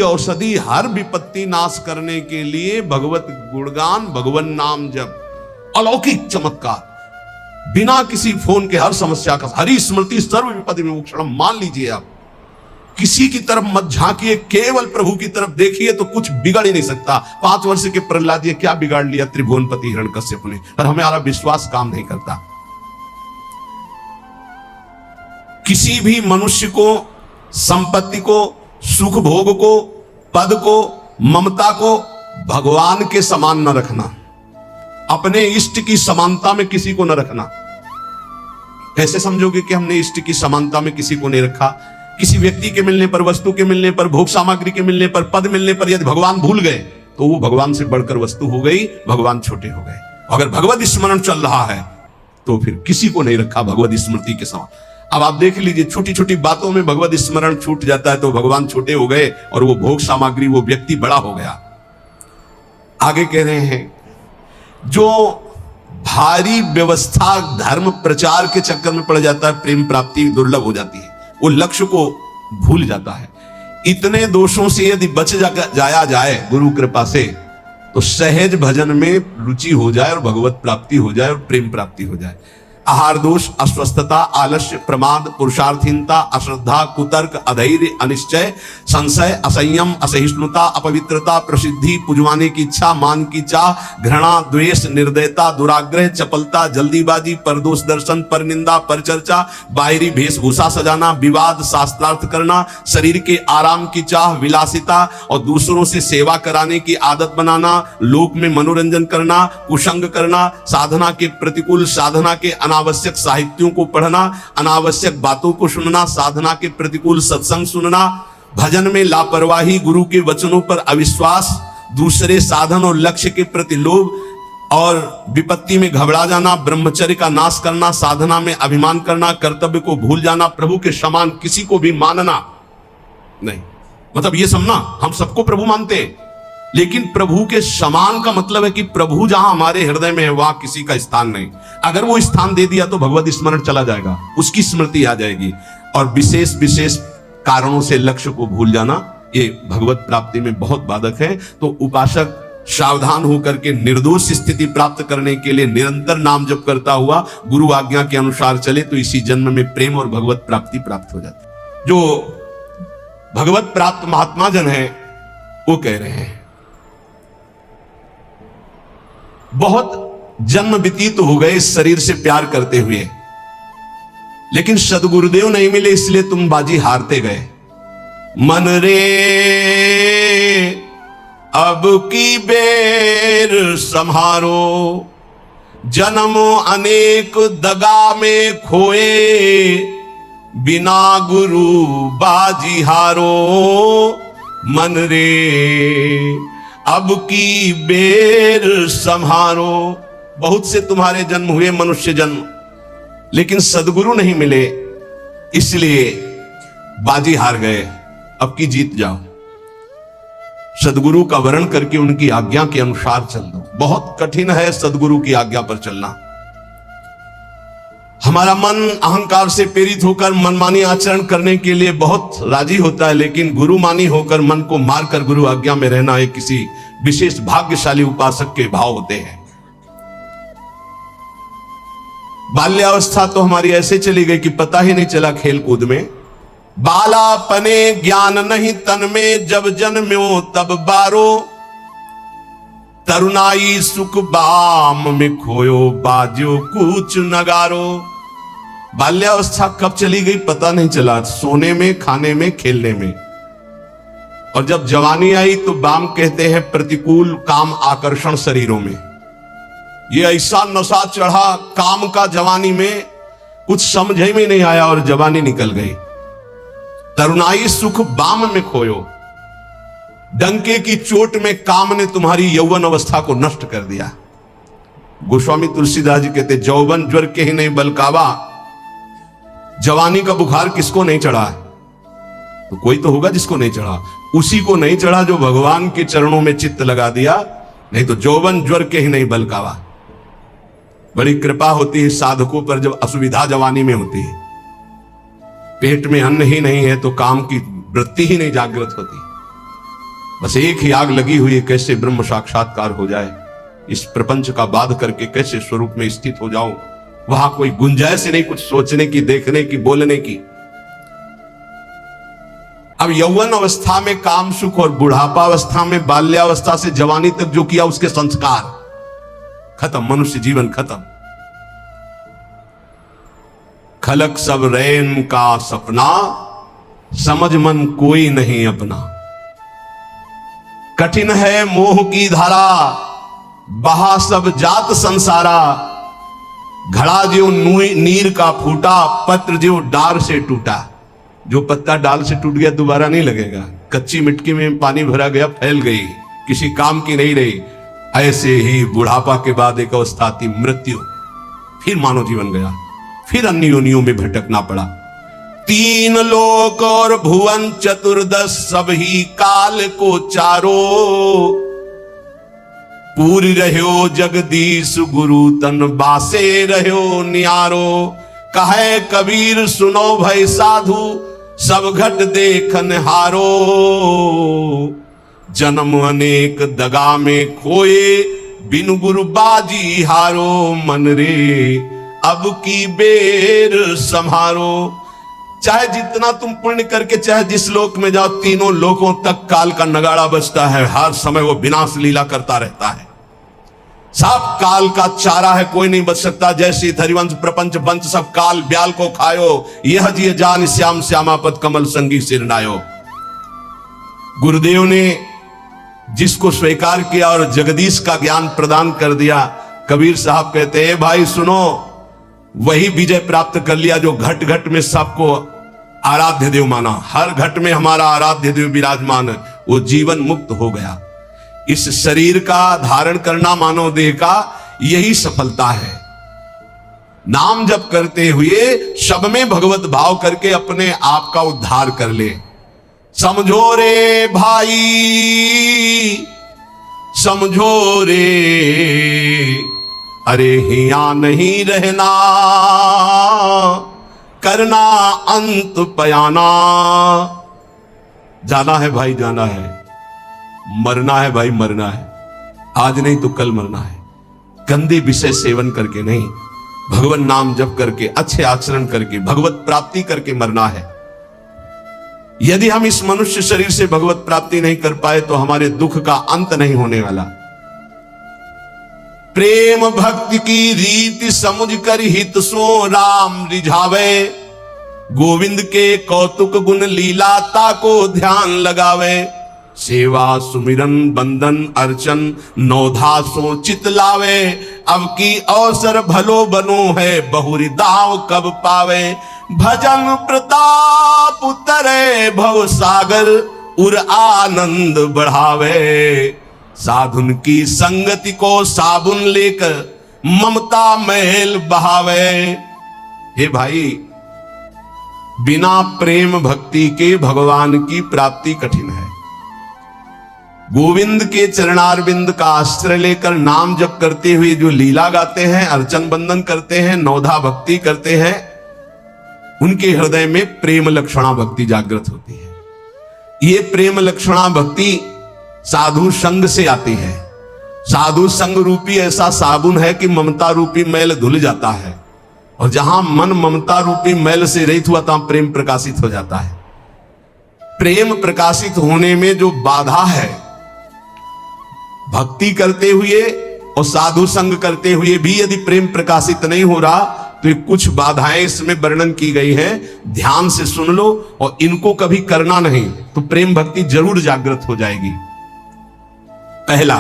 औषधि हर विपत्ति नाश करने के लिए भगवत गुणगान, भगवन नाम जप, अलौकिक चमत्कार, बिना किसी फोन के हर समस्या का हरि स्मृति सर्व विपत्ति विमोक्षणम। मान लीजिए आप किसी की तरफ मत झांकिए, केवल प्रभु की तरफ देखिए तो कुछ बिगड़ ही नहीं सकता। 5 वर्ष के प्रहलाद जी क्या बिगाड़ लिया त्रिभुवनपति हिरण्यकश्यप ने, पर हमारा विश्वास काम नहीं करता। किसी भी मनुष्य को, संपत्ति को, सुख भोग को, पद को, ममता को भगवान के समान न रखना, अपने इष्ट की समानता में किसी को न रखना। कैसे समझोगे कि हमने इष्ट की समानता में किसी को नहीं रखा? किसी व्यक्ति के मिलने पर, वस्तु के मिलने पर, भोग सामग्री के मिलने पर, पद मिलने पर यदि भगवान भूल गए तो वो भगवान से बढ़कर वस्तु हो गई, भगवान छोटे हो गए। अगर भगवत स्मरण चल रहा है तो फिर किसी को नहीं रखा भगवत स्मृति के समान। अब आप देख लीजिए, छोटी छोटी बातों में भगवत स्मरण छूट जाता है तो भगवान छोटे हो गए और वो भोग सामग्री, वो व्यक्ति बड़ा हो गया। आगे कह रहे हैं, जो भारी व्यवस्था धर्म प्रचार के चक्कर में पड़ जाता है, प्रेम प्राप्ति दुर्लभ हो जाती है, वो लक्ष्य को भूल जाता है। इतने दोषों से यदि बच जाया जाए गुरु कृपा से, तो सहज भजन में रुचि हो जाए और भगवत प्राप्ति हो जाए और प्रेम प्राप्ति हो जाए। आहार दोष, अस्वस्थता, आलस्य, प्रमाद, पुरुषार्थहीनता, अश्रद्धा, कुतर्क, अधैर्य, अनिश्चय, संशय, असंयम, असहिष्णुता, अपवित्रता, प्रसिद्धि, पुजवाने की इच्छा, मान की चाह, घृणा, द्वेष, निर्दयता, दुराग्रह, चपलता, जल्दीबाजी, परदोष दर्शन, परनिंदा, परचर्चा, बाहरी वेशभूषा सजाना, विवाद, शास्त्रार्थ करना, शरीर के आराम की चाह, विलासिता और दूसरों से सेवा कराने की आदत बनाना, लोक में मनोरंजन करना, कुसंग करना, साधना के प्रतिकूल, साधना के अनावश्यक साहित्यों को पढ़ना, अनावश्यक बातों को सुनना, साधना के प्रतिकूल सत्संग सुनना, भजन में लापरवाही, गुरु के वचनों पर अविश्वास, दूसरे साधन और लक्ष्य के प्रति लोभ और विपत्ति में घबरा जाना, ब्रह्मचर्य का नाश करना, साधना में अभिमान करना, कर्तव्य को भूल जाना, प्रभु के समान किसी को भी मानना नहीं। मतलब ये समझना, हम सबको प्रभु मानते हैं, लेकिन प्रभु के समान का मतलब है कि प्रभु जहां हमारे हृदय में है वहां किसी का स्थान नहीं। अगर वो स्थान दे दिया तो भगवत स्मरण चला जाएगा, उसकी स्मृति आ जाएगी। और विशेष विशेष कारणों से लक्ष्य को भूल जाना, ये भगवत प्राप्ति में बहुत बाधक है। तो उपासक सावधान होकर के निर्दोष स्थिति प्राप्त करने के लिए निरंतर नाम जप करता हुआ गुरु आज्ञा के अनुसार चले तो इसी जन्म में प्रेम और भगवत प्राप्ति प्राप्त हो जाती है। जो भगवत प्राप्त महात्मा जन है वो कह रहे हैं, बहुत जन्म व्यतीत हो गए इस शरीर से प्यार करते हुए, लेकिन सदगुरुदेव नहीं मिले इसलिए तुम बाजी हारते गए। मन रे अब की बेर संहारो, जन्म अनेक दगा में खोए, बिना गुरु बाजी हारो। मन रे अब की बेर संहारो। बहुत से तुम्हारे जन्म हुए मनुष्य जन्म, लेकिन सदगुरु नहीं मिले इसलिए बाजी हार गए। अब की जीत जाओ, सदगुरु का वर्ण करके उनकी आज्ञा के अनुसार चल दो। बहुत कठिन है सदगुरु की आज्ञा पर चलना। हमारा मन अहंकार से प्रेरित होकर मनमानी आचरण करने के लिए बहुत राजी होता है, लेकिन गुरुमानी होकर मन को मारकर गुरु आज्ञा में रहना एक किसी विशेष भाग्यशाली उपासक के भाव होते हैं। बाल्यावस्था तो हमारी ऐसे चली गई कि पता ही नहीं चला खेल कूद में। बालापने ज्ञान नहीं तन में, जब जन्म्यो तब बारो, तरुणाई सुख बाम में खोयो, बाजो कूच नगारो। बाल्यावस्था कब चली गई पता नहीं चला, सोने में, खाने में, खेलने में। और जब जवानी आई तो बाम कहते हैं प्रतिकूल काम आकर्षण शरीरों में। ये ऐसा नशा चढ़ा काम का जवानी में, कुछ समझ में नहीं आया और जवानी निकल गई। तरुणाई सुख बाम में खोयो, डंके की चोट में काम ने तुम्हारी यौवन अवस्था को नष्ट कर दिया। गोस्वामी तुलसीदास जी कहते, जौवन ज्वर के ही नहीं बलकावा। जवानी का बुखार किसको नहीं चढ़ा? तो कोई तो होगा जिसको नहीं चढ़ा। उसी को नहीं चढ़ा जो भगवान के चरणों में चित्त लगा दिया, नहीं तो जौवन ज्वर के ही नहीं बलकावा। बड़ी कृपा होती है साधकों पर जब असुविधा जवानी में होती है। पेट में अन्न ही नहीं है तो काम की वृत्ति ही नहीं जागृत होती। बस एक ही आग लगी हुई है, कैसे ब्रह्म साक्षात्कार हो जाए, इस प्रपंच का बाध करके कैसे स्वरूप में स्थित हो जाऊं। वहां कोई गुंजाइश नहीं कुछ सोचने की, देखने की, बोलने की। अब यौवन अवस्था में काम सुख और बुढ़ापा अवस्था में, बाल्यावस्था से जवानी तक जो किया उसके संस्कार खत्म, मनुष्य जीवन खत्म। खलक सब रैन का सपना, समझ मन कोई नहीं अपना। कठिन है मोह की धारा, बहा सब जात संसारा। घड़ा जो नीर का फूटा, पत्र जो डार से टूटा। जो पत्ता डाल से टूट गया दोबारा नहीं लगेगा। कच्ची मिट्टी में पानी भरा गया, फैल गई, किसी काम की नहीं रही। ऐसे ही बुढ़ापा के बाद एक अवस्था आती मृत्यु, फिर मानव जीवन गया, फिर अन्य योनियों में भटकना पड़ा। तीन लोक और भुवन चतुर्दश, सब ही काल को चारो। पूरी रह्यो जगदीश गुरु तन, बासे रह्यो नियारो। कहे कबीर सुनो भय साधु, सब घट देखन हारो। जन्म अनेक दगा में खोए, बिन गुरु बाजी हारो। मन रे अब की बेर संहारो। चाहे जितना तुम पुण्य करके चाहे जिस लोक में जाओ, तीनों लोकों तक काल का नगाड़ा बजता है। हर समय वो विनाश लीला करता रहता है। सब काल का चारा है, कोई नहीं बच सकता। जैसे हरिवंश प्रपंच बंच सब काल ब्याल को खायो। यह जिय जान श्याम श्यामापद कमल संगी सिरनायो। गुरुदेव ने जिसको स्वीकार किया और जगदीश का ज्ञान प्रदान कर दिया, कबीर साहब कहते हैं भाई सुनो, वही विजय प्राप्त कर लिया जो घट घट में सबको आराध्य देव माना। हर घट में हमारा आराध्य देव विराजमान है। वो जीवन मुक्त हो गया। इस शरीर का धारण करना मानव देह का यही सफलता है। नाम जप करते हुए सब में भगवत भाव करके अपने आप का उद्धार कर ले। समझो रे भाई, समझो रे, अरे हिया नहीं रहना, करना अंत पयाना। जाना है भाई जाना है, मरना है भाई मरना है। आज नहीं तो कल मरना है। गंदे विषय सेवन करके नहीं, भगवान नाम जप करके, अच्छे आचरण करके, भगवत प्राप्ति करके मरना है। यदि हम इस मनुष्य शरीर से भगवत प्राप्ति नहीं कर पाए तो हमारे दुख का अंत नहीं होने वाला। प्रेम भक्ति की रीति समझ कर हित सो राम रिझावे। गोविंद के कौतुक गुण लीलाता को ध्यान लगावे। सेवा सुमिरन बंदन अर्चन नौधा सो चित लावे। अब की अवसर भलो बनो है, बहुरी दाव कब पावे। भजन प्रताप उतरे भव सागर, उर आनंद बढ़ावे। साधुन की संगति को साबुन लेकर, ममता महल बहावे। हे भाई, बिना प्रेम भक्ति के भगवान की प्राप्ति कठिन है। गोविंद के चरणारविंद का आश्रय लेकर नाम जप करते हुए जो लीला गाते हैं, अर्चन बंदन करते हैं, नौधा भक्ति करते हैं, उनके हृदय में प्रेम लक्षणा भक्ति जागृत होती है। ये प्रेम लक्षणा भक्ति साधु संग से आती है। साधु संग रूपी ऐसा साबुन है कि ममता रूपी मैल धुल जाता है, और जहां मन ममता रूपी मैल से रहित हुआ तहां प्रेम प्रकाशित हो जाता है। प्रेम प्रकाशित होने में जो बाधा है, भक्ति करते हुए और साधु संग करते हुए भी यदि प्रेम प्रकाशित नहीं हो रहा तो ये कुछ बाधाएं इसमें वर्णन की गई है। ध्यान से सुन लो और इनको कभी करना नहीं तो प्रेम भक्ति जरूर जागृत हो जाएगी। पहला,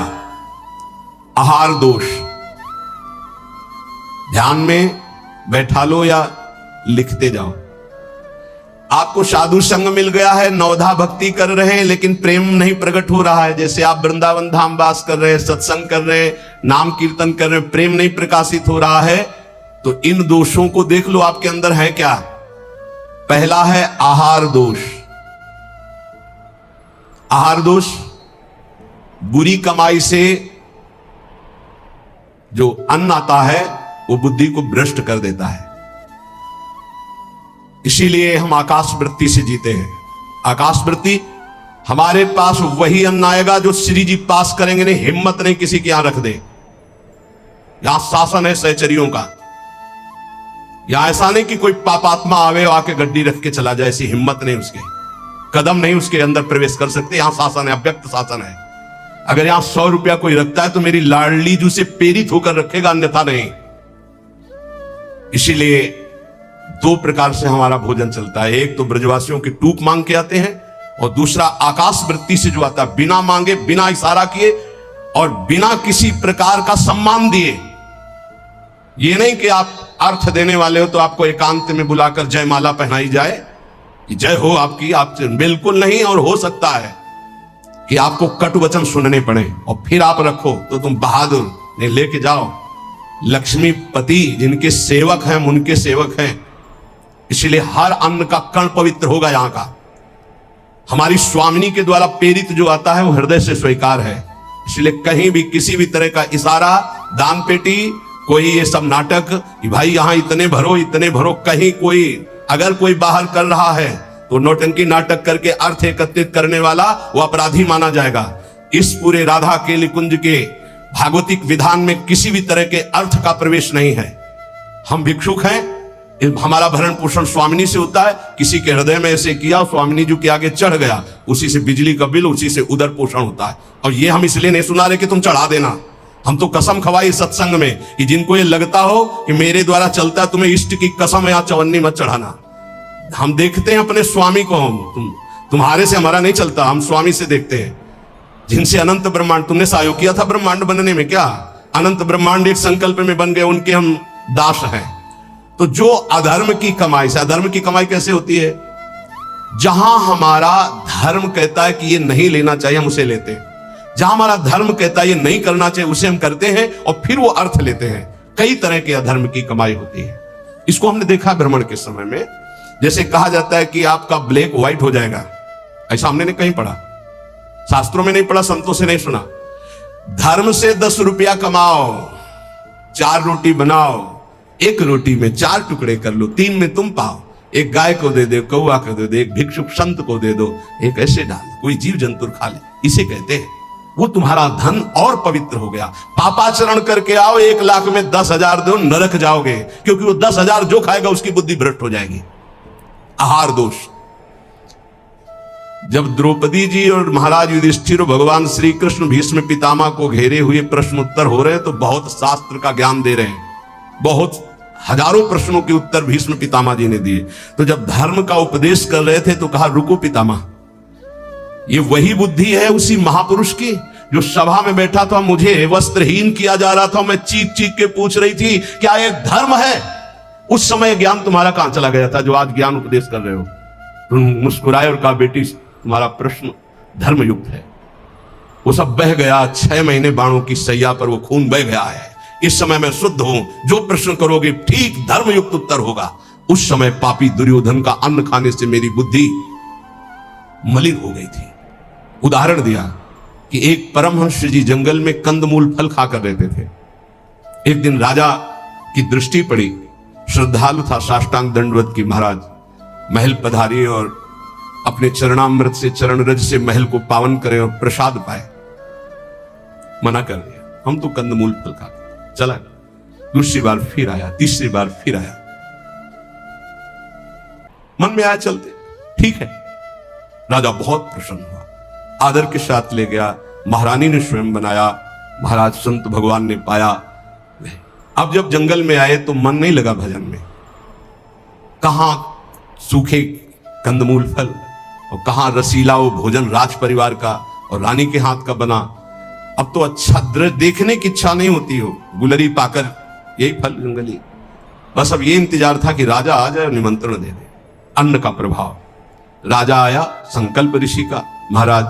आहार दोष। ध्यान में बैठा लो या लिखते जाओ। आपको साधु संग मिल गया है, नौधा भक्ति कर रहे हैं, लेकिन प्रेम नहीं प्रकट हो रहा है। जैसे आप वृंदावन धाम वास कर रहे हैं, सत्संग कर रहे हैं, नाम कीर्तन कर रहे हैं, प्रेम नहीं प्रकाशित हो रहा है, तो इन दोषों को देख लो आपके अंदर है क्या। पहला है आहार दोष। आहार दोष बुरी कमाई से जो अन्न आता है वो बुद्धि को भ्रष्ट कर देता है। इसीलिए हम आकाश वृत्ति से जीते हैं। आकाश वृत्ति हमारे पास वही अन्न आएगा जो श्री जी पास करेंगे। नहीं, हिम्मत नहीं किसी के यहां रख दे। यहां शासन है सहचरियों का। यहां ऐसा नहीं कि कोई पापात्मा आवे और आके गड्डी रख के चला जाए, ऐसी हिम्मत नहीं, उसके कदम नहीं उसके अंदर प्रवेश कर सकते। यहां शासन है, अव्यक्त शासन है। अगर यहां 100 रुपया कोई रखता है तो मेरी लाडली जू से प्रेरित होकर रखेगा, अन्यथा नहीं। इसीलिए 2 प्रकार से हमारा भोजन चलता है। एक तो ब्रजवासियों की टूक मांग के आते हैं, और दूसरा आकाश वृत्ति से जो आता है, बिना मांगे, बिना इशारा किए और बिना किसी प्रकार का सम्मान दिए। ये नहीं कि आप अर्थ देने वाले हो तो आपको एकांत में बुलाकर जयमाला पहनाई जाए कि जय हो आपकी, आप बिल्कुल नहीं। और हो सकता है कि आपको कटु वचन सुनने पड़े और फिर आप रखो तो तुम बहादुर नहीं, लेके जाओ। लक्ष्मीपति जिनके सेवक हैं, उनके सेवक हैं, इसलिए हर अन्न का कण पवित्र होगा यहां का। हमारी स्वामिनी के द्वारा प्रेरित जो आता है वो हृदय से स्वीकार है। इसलिए कहीं भी किसी भी तरह का इशारा, दान पेटी, कोई ये सब नाटक कि भाई यहां इतने भरो इतने भरो, कहीं कोई अगर कोई बाहर कर रहा है तो नौटंकी नाटक करके अर्थ एकत्रित करने वाला वो अपराधी माना जाएगा। इस पूरे राधा केली कुंज के भागवतिक विधान में किसी भी तरह के अर्थ का प्रवेश नहीं है। हम भिक्षुक हैं, हमारा भरण पोषण स्वामिनी से होता है। किसी के हृदय में ऐसे किया, स्वामिनी जी के आगे चढ़ गया, उसी से बिजली का बिल, उसी से उदर पोषण होता है। और ये हम इसलिए नहीं सुना रहे कि तुम चढ़ा देना। हम तो कसम खवाई सत्संग में कि जिनको ये लगता हो कि मेरे द्वारा चलता है, तुम्हें इष्ट की कसम यहाँ चवन्नी मत चढ़ाना। हम देखते हैं अपने स्वामी को, तुम्हारे से हमारा नहीं चलता, हम स्वामी से देखते हैं जिनसे अनंत ब्रह्मांड, तुमने सहयोग किया था ब्रह्मांड बनने में, क्या अनंत ब्रह्मांड एक संकल्प में बन गए, उनके हम दास हैं। तो जो अधर्म की कमाई से, अधर्म की कमाई कैसे होती है? जहां हमारा धर्म कहता है कि ये नहीं लेना चाहिए, हम उसे लेते हैं। जहां हमारा धर्म कहता है ये नहीं करना चाहिए, उसे हम करते हैं और फिर वो अर्थ लेते हैं। कई तरह के अधर्म की कमाई होती है। इसको हमने देखा भ्रमण के समय में। जैसे कहा जाता है कि आपका ब्लैक व्हाइट हो जाएगा, ऐसा हमने नहीं कहीं पढ़ा, शास्त्रों में नहीं पढ़ा, संतों से नहीं सुना। धर्म से 10 रुपया कमाओ, 4 रोटी बनाओ, 1 रोटी में 4 टुकड़े कर लो, 3 में तुम पाओ। एक गाय को दे दो, कौआ को दे दो, एक भिक्षुक संत को दे दो, एक ऐसे डाल, कोई जीव जंतु खा ले, इसे कहते हैं। वो तुम्हारा धन और पवित्र हो गया। पापाचरण करके आओ, 1 लाख में 10,000 दो, नरक जाओगे, क्योंकि वो 10,000 जो खाएगा उसकी बुद्धि भ्रष्ट हो जाएगी। आहार दोष। जब द्रौपदी जी और महाराज युधिष्ठिर, भगवान श्री कृष्ण भीष्म पितामह को घेरे हुए प्रश्न उत्तर हो रहे हैं, तो बहुत शास्त्र का ज्ञान दे रहे हैं, बहुत हजारों प्रश्नों के उत्तर भीष्म पितामह जी ने दिए। तो जब धर्म का उपदेश कर रहे थे तो कहा, रुको पितामह, ये वही बुद्धि है उसी महापुरुष की जो सभा में बैठा था, मुझे वस्त्रहीन किया जा रहा था, मैं चीख चीख के पूछ रही थी क्या एक धर्म है? उस समय ज्ञान तुम्हारा कहां चला गया था जो आज ज्ञान उपदेश कर रहे हो? तुम मुस्कुराए और कहा, बेटी तुम्हारा प्रश्न धर्मयुक्त है। वो सब बह गया, 6 महीने बाणों की सैया पर वो खून बह गया है। इस समय मैं शुद्ध हूं, जो प्रश्न करोगे ठीक धर्मयुक्त उत्तर होगा। उस समय पापी दुर्योधन का अन्न खाने से मेरी बुद्धि मलिन हो गई थी। उदाहरण दिया कि एक परमहंस जी जंगल में कंदमूल फल खाकर रहते थे। एक दिन राजा की दृष्टि पड़ी, श्रद्धालु था, साष्टांग दंडवत की, महाराज महल पधारिए और अपने चरणामृत से, चरण रज से महल को पावन करें और प्रसाद पाए। मना कर दिया, हम तो कंदमूल फल खाते। चला, दूसरी बार फिर आया, तीसरी बार फिर आया, मन में आया चलते, ठीक है। राजा बहुत प्रसन्न हुआ, आदर के साथ ले गया, महारानी ने स्वयं बनाया, महाराज संत भगवान ने पाया। अब जब जंगल में आए तो मन नहीं लगा भजन में। कहां सूखे कंदमूल फल और कहां रसीला वो भोजन राज परिवार का और रानी के हाथ का बना। अब तो अच्छा दृश्य देखने की इच्छा नहीं होती हो, गुलरी पाकर यही फल जंगली। बस अब ये इंतजार था कि राजा आ जाए और निमंत्रण दे दे। अन्न का प्रभाव, राजा आया, संकल्प ऋषि का, महाराज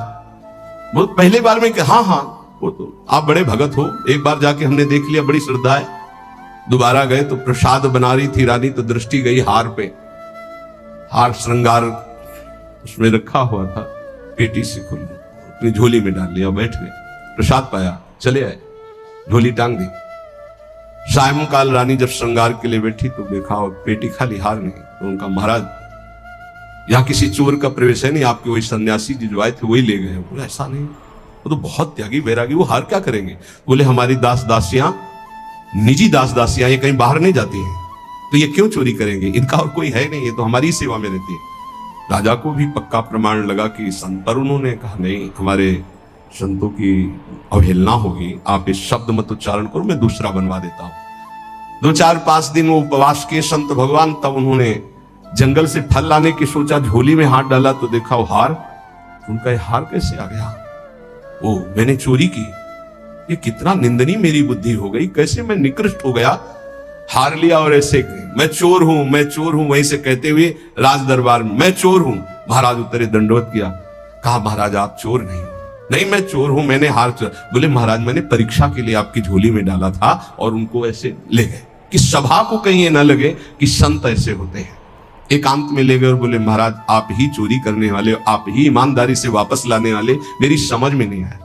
बहुत पहले बार में कि हाँ हाँ वो तो आप बड़े भगत हो, एक बार जाके हमने देख लिया, बड़ी श्रद्धा है। दोबारा गए तो प्रसाद बना रही थी रानी, तो दृष्टि गई हार पे, हार श्रृंगार उसमें रखा हुआ था, पेटी से खुल अपनी झोली में डाल लिया, बैठ गए, प्रसाद पाया, चले आए, झोली टांग दी। सायंकाल रानी जब श्रृंगार के लिए बैठी तो देखा और पेटी खाली, हार नहीं। तो उनका महाराज यहाँ किसी चोर का प्रवेश है नहीं, आपके वही सन्यासी जी जो आए थे वही ले गए। बोले ऐसा नहीं, वो तो बहुत त्यागी वैरागी, वो हार क्या करेंगे? बोले हमारी दास दासियां, निजी दास दासियां, ये कहीं बाहर नहीं जाती हैं, तो ये क्यों चोरी करेंगे? इनका और कोई है नहीं, ये तो हमारी सेवा में रहती है। राजा को भी पक्का प्रमाण लगा कि संत, पर उन्होंने कहा नहीं, हमारे संतों की अवहेलना होगी, आप इस शब्द मत उच्चारण करो, मैं दूसरा बनवा देता हूं। 2-4-5 दिन वो उपवास किए संत भगवान, तब उन्होंने जंगल से फल लाने की सोचा, झोली में हाथ डाला तो देखा वो हार। उनका ये हार कैसे आ गया? ओ, मैंने चोरी की, ये कितना निंदनीय मेरी बुद्धि हो गई, कैसे मैं निकृष्ट हो गया, हार लिया और ऐसे मैं चोर हूं, मैं चोर हूं, वहीं से कहते हुए राज दरबार में मैं चोर हूं। महाराज उतरे, दंडवत किया, कहा महाराज आप चोर नहीं, नहीं मैं चोर हूं, मैंने हार चोर। बोले महाराज मैंने परीक्षा के लिए आपकी झोली में डाला था और उनको ऐसे ले गए, कि सभा को कहीं ये ना लगे कि संत ऐसे होते हैं। एकांत में ले गए और बोले महाराज आप ही चोरी करने वाले, आप ही ईमानदारी से वापस लाने वाले, मेरी समझ में नहीं आया।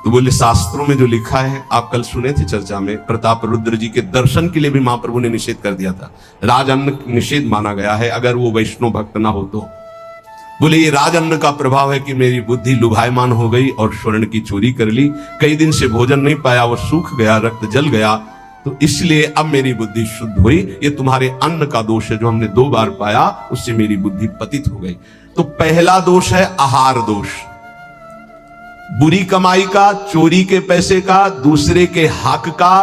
तो बोले शास्त्रों में जो लिखा है, आप कल सुने थे चर्चा में, प्रताप रुद्र जी के दर्शन के लिए भी महाप्रभु ने निषेध कर दिया था, राजअन्न निषेध माना गया है अगर वो वैष्णव भक्त ना हो तो। बोले ये राजअन्न का प्रभाव है कि मेरी बुद्धि लुभायमान हो गई और स्वर्ण की चोरी कर ली, कई दिन से भोजन नहीं पाया, वो सूख गया, रक्त जल गया, तो इसलिए अब मेरी बुद्धि शुद्ध हुई। ये तुम्हारे अन्न का दोष है जो हमने 2 बार पाया, उससे मेरी बुद्धि पतित हो गई। तो पहला दोष है आहार दोष, बुरी कमाई का, चोरी के पैसे का, दूसरे के हक का,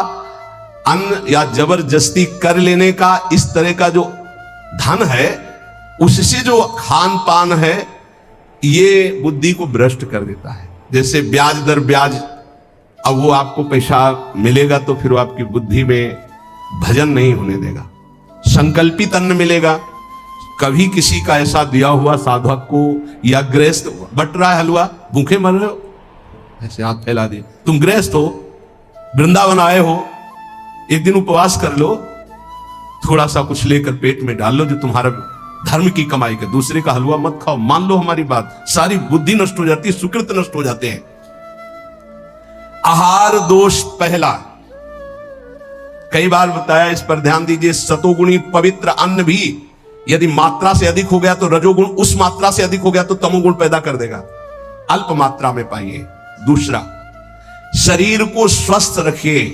अन्न या जबरदस्ती कर लेने का, इस तरह का जो धन है उससे जो खान पान है, ये बुद्धि को भ्रष्ट कर देता है। जैसे ब्याज दर ब्याज, अब वो आपको पैसा मिलेगा तो फिर वो आपकी बुद्धि में भजन नहीं होने देगा। संकल्पित अन्न मिलेगा, कभी किसी का ऐसा दिया हुआ साधक को या गृहस्थ बट रहा है हलवा, भूखे मर रहे हो, ऐसे हाथ फैला दिए, तुम गृहस्थ हो, वृंदावन आए हो, एक दिन उपवास कर लो, थोड़ा सा कुछ लेकर पेट में डाल लो जो तुम्हारा धर्म की कमाई का, दूसरे का हलवा मत खाओ। मान लो हमारी बात, सारी बुद्धि नष्ट हो जाती है, सुकृत नष्ट हो जाते हैं। आहार दोष पहला, कई बार बताया, इस पर ध्यान दीजिए। सतोगुणी पवित्र अन्न भी यदि मात्रा से अधिक हो गया तो रजोगुण, उस मात्रा से अधिक हो गया तो तमोगुण पैदा कर देगा, अल्प मात्रा में पाइए। दूसरा, शरीर को स्वस्थ रखिए।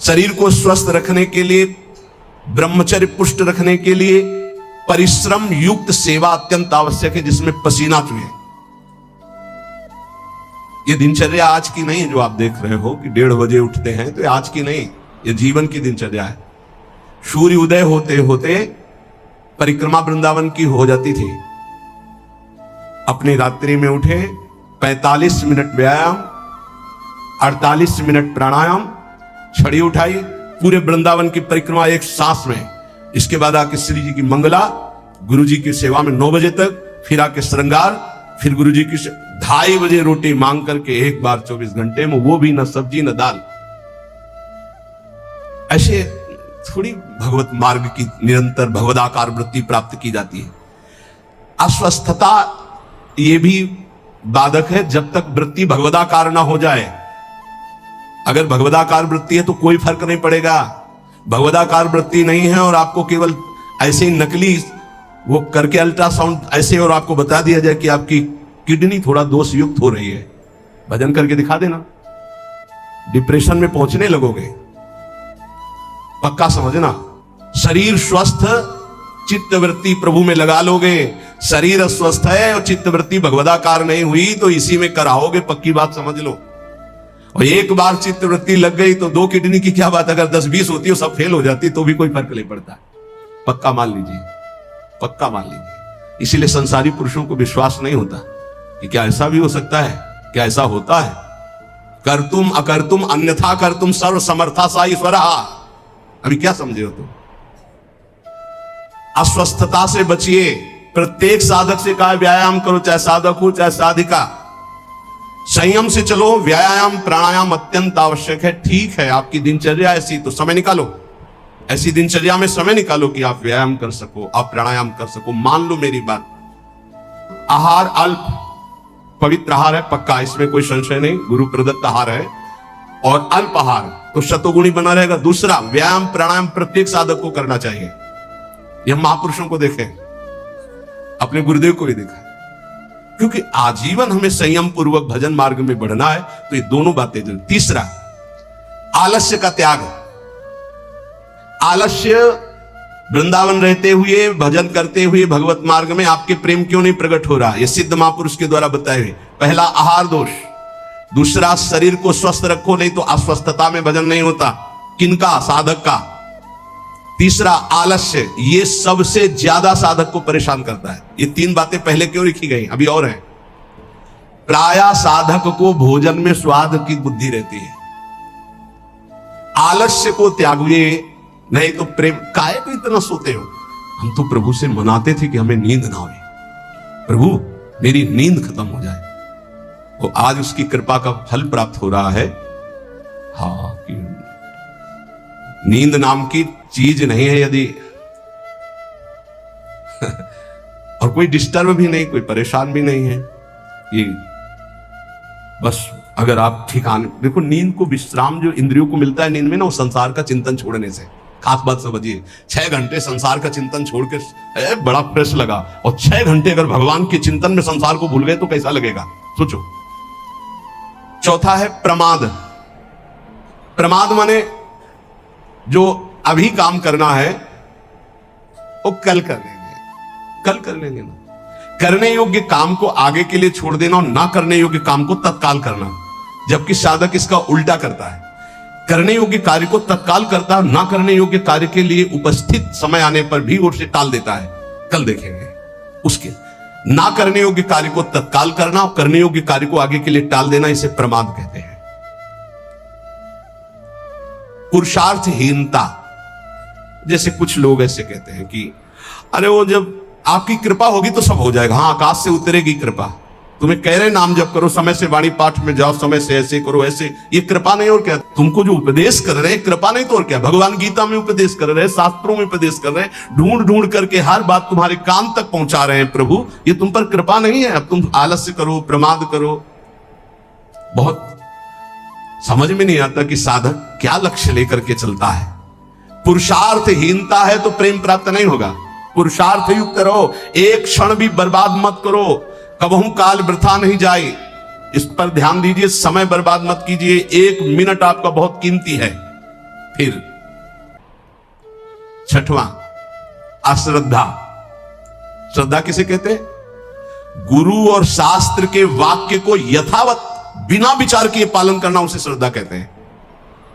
शरीर को स्वस्थ रखने के लिए, ब्रह्मचर्य पुष्ट रखने के लिए परिश्रम युक्त सेवा अत्यंत आवश्यक है, जिसमें पसीना चुहे। ये दिनचर्या आज की नहीं जो आप देख रहे हो कि 1:30 बजे उठते हैं, तो आज की नहीं, ये जीवन की दिनचर्या है। सूर्य उदय होते होते परिक्रमा वृंदावन की हो जाती थी, अपनी रात्रि में उठे, 45 मिनट व्यायाम, 48 मिनट प्राणायाम, छड़ी उठाई, पूरे वृंदावन की परिक्रमा एक सांस में। इसके बाद आके श्री जी की मंगला, गुरु जी की सेवा में 9 बजे तक, फिर आके श्रृंगार, फिर गुरु जी की 2:30 बजे रोटी मांग करके एक बार 24 घंटे में, वो भी न सब्जी न दाल। ऐसे थोड़ी भगवत मार्ग की निरंतर भगवदाकार वृत्ति प्राप्त की जाती है। अस्वस्थता ये भी बाधक है, जब तक वृत्ति भगवदाकार ना हो जाए। अगर भगवदाकार वृत्ति है तो कोई फर्क नहीं पड़ेगा, भगवदाकार वृत्ति नहीं है और आपको केवल ऐसे ही नकली वो करके अल्ट्रासाउंड ऐसे और आपको बता दिया जाए कि आपकी किडनी थोड़ा दोष युक्त हो रही है, भजन करके दिखा देना, डिप्रेशन में पहुंचने लगोगे। पक्का समझना, शरीर स्वस्थ, चित्त वृत्ति प्रभु में लगा लोगे। शरीर अस्वस्थ है और चित्त वृत्ति भगवदाकार नहीं हुई तो इसी में कराओगे, पक्की बात समझ लो। और एक बार चित्त वृत्ति लग गई तो 2 किडनी की क्या बात, अगर 10-20 होती है सब फेल हो जाती तो भी कोई फर्क नहीं पड़ता। पक्का मान लीजिए, पक्का मान लीजिए। इसीलिए संसारी पुरुषों को विश्वास नहीं होता कि क्या ऐसा भी हो सकता है, क्या ऐसा होता है। कर्तुम अकर्तुम अन्यथा कर्तुम सर्व समर्था सा ईश्वरा। अभी क्या समझे हो तुम? अस्वस्थता से बचिए। प्रत्येक साधक से कहा व्यायाम करो, चाहे साधक हो चाहे साधिका, संयम से चलो। व्यायाम प्राणायाम अत्यंत आवश्यक है। ठीक है, आपकी दिनचर्या ऐसी तो समय निकालो, ऐसी दिनचर्या में समय निकालो कि आप व्यायाम कर सको, आप प्राणायाम कर सको। मान लो मेरी बात। आहार अल्प पवित्र आहार है, पक्का, इसमें कोई संशय नहीं, गुरु प्रदत्त आहार है। और अल्प आहार तो शतगुणी बना रहेगा। दूसरा, व्यायाम प्राणायाम प्रत्येक साधक को करना चाहिए। यह महापुरुषों को देखें, अपने गुरुदेव को भी देखा है। क्योंकि आजीवन हमें संयम पूर्वक भजन मार्ग में बढ़ना है, तो ये दोनों बातें जरूर। तीसरा, आलस्य का त्याग। आलस्य, वृंदावन रहते हुए भजन करते हुए भगवत मार्ग में आपके प्रेम क्यों नहीं प्रकट हो रहा? ये सिद्ध महापुरुष के द्वारा बताए हुए। पहला, आहार दोष। दूसरा, शरीर को स्वस्थ रखो, नहीं तो अस्वस्थता में भजन नहीं होता। किनका? साधक का। तीसरा, आलस्य। ये सबसे ज्यादा साधक को परेशान करता है। ये तीन बातें पहले क्यों लिखी गई? अभी और हैं। प्रायः साधक को भोजन में स्वाद की बुद्धि रहती है। आलस्य को त्यागिए, नहीं तो प्रेम। काहे को इतना सोते हो? हम तो प्रभु से मनाते थे कि हमें नींद ना आए, प्रभु मेरी नींद खत्म हो जाए। तो आज उसकी कृपा का फल प्राप्त हो रहा है। हाँ, कि नींद नाम की चीज नहीं है यदि और कोई डिस्टर्ब भी नहीं, कोई परेशान भी नहीं है। ये बस अगर आप ठिकाने देखो, नींद को विश्राम जो इंद्रियों को मिलता है नींद में ना, वो संसार का चिंतन छोड़ने से। खास बात समझिए, 6 घंटे संसार का चिंतन छोड़ के बड़ा फ्रेश लगा, और 6 घंटे अगर भगवान के चिंतन में संसार को भूल गए तो कैसा लगेगा, सोचो। चौथा है प्रमाद। प्रमाद माने जो अभी काम करना है वो कल कर लेंगे, कल कर लेंगे ना। करने योग्य काम को आगे के लिए छोड़ देना और ना करने योग्य काम को तत्काल करना, जबकि साधक इसका उल्टा करता है। करने योग्य कार्य को तत्काल करता है, ना करने योग्य कार्य के लिए उपस्थित समय आने पर भी उसे टाल देता है। कल देखेंगे उसके। ना करने योग्य कार्य को तत्काल करना और करने योग्य कार्य को आगे के लिए टाल देना, इसे प्रमाद कहते हैं। पुरुषार्थहीनता। जैसे कुछ लोग ऐसे कहते हैं कि अरे वो जब आपकी कृपा होगी तो सब हो जाएगा। हाँ, आकाश से उतरेगी कृपा। तुम्हें कह रहे नाम जप करो, समय से वाणी पाठ में जाओ, समय से ऐसे करो, ऐसे, ये कृपा नहीं और क्या? तुमको जो उपदेश कर रहे हैं कृपा नहीं तो और क्या? भगवान गीता में उपदेश कर रहे हैं, शास्त्रों में उपदेश कर रहे हैं, ढूंढ ढूंढ करके हर बात तुम्हारे कान तक पहुंचा रहे हैं प्रभु। ये तुम पर कृपा नहीं है? अब तुम आलस्य करो, प्रमाद करो। बहुत समझ में नहीं आता कि साधक क्या लक्ष्य लेकर के चलता है। पुरुषार्थहीनता है तो प्रेम प्राप्त नहीं होगा। पुरुषार्थ युक्त रहो, एक क्षण भी बर्बाद मत करो, कबहू काल वृथा नहीं जाए। इस पर ध्यान दीजिए, समय बर्बाद मत कीजिए। 1 मिनट आपका बहुत कीमती है। फिर छठवां, अश्रद्धा। श्रद्धा किसे कहते हैं? गुरु और शास्त्र के वाक्य को यथावत बिना विचार किए पालन करना, उसे श्रद्धा कहते हैं।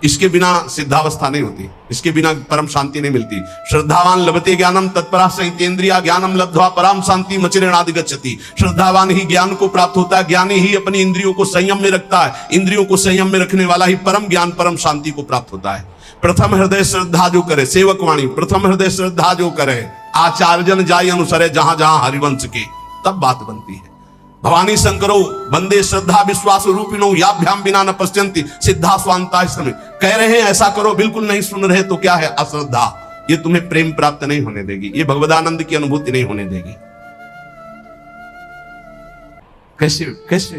इसके बिना सिद्धावस्था नहीं होती, इसके बिना परम शांति नहीं मिलती। श्रद्धावान लभते ज्ञानम तत्परा संहितेन्द्रिया ज्ञानम लब्ध्वा पराम शांति मचिरेणादि गच्छति। श्रद्धावान ही ज्ञान को प्राप्त होता है, ज्ञानी ही अपनी इंद्रियों को संयम में रखता है, इंद्रियों को संयम में रखने वाला ही परम ज्ञान परम शांति को प्राप्त होता है। प्रथम हृदय श्रद्धा जो करे, सेवक वाणी, प्रथम हृदय श्रद्धा जो करे, आचार्य जन जाय अनुसरे जहां जहां हरिवंश के, तब बात बनती है। भवानी शंकरो वंदे श्रद्धा विश्वास रूपिणो याभ्याम बिना न पश्यन्ति सिद्धा स्वांता। कह रहे हैं ऐसा करो, बिल्कुल नहीं सुन रहे तो क्या है? अश्रद्धा। ये तुम्हें प्रेम प्राप्त नहीं होने देगी, ये भगवदानंद की अनुभूति नहीं होने देगी। कैसे कैसे?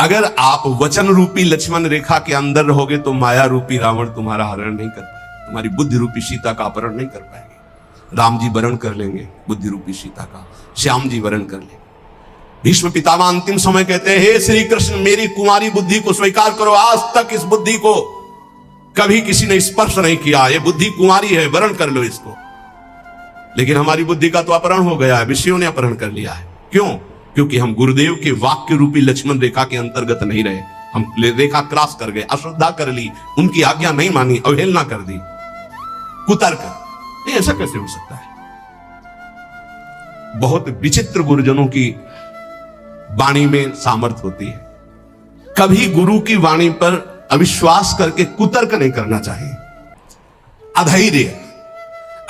अगर आप वचन रूपी लक्ष्मण रेखा के अंदर रहोगे तो माया रूपी रावण तुम्हारा हरण नहीं कर पाएगा, तुम्हारी बुद्धि रूपी सीता का अपहरण नहीं कर पाएंगे। राम जी वरण कर लेंगे बुद्धि रूपी सीता का, श्याम जी वरण कर लेंगे। भीष्म पितामह अंतिम समय कहते हैं, हे श्री कृष्ण मेरी कुमारी बुद्धि को स्वीकार करो। आज तक इस बुद्धि को कभी किसी ने स्पर्श नहीं किया, ये बुद्धि कुमारी है, वरण कर लो इसको। लेकिन हमारी बुद्धि का तो अपहरण हो गया है, विषयों ने अपहरण कर लिया है। क्यों? क्योंकि हम गुरुदेव के वाक्य रूपी लक्ष्मण रेखा के अंतर्गत नहीं रहे, हम रेखा क्रॉस कर गए, अश्रद्धा कर ली, उनकी आज्ञा नहीं मानी, अवहेलना कर दी, कुतर्क। ऐसा कैसे हो सकता है? बहुत विचित्र गुरुजनों की वाणी में सामर्थ्य होती है। कभी गुरु की वाणी पर अविश्वास करके कुतर्क नहीं करना चाहिए। अधैर्य।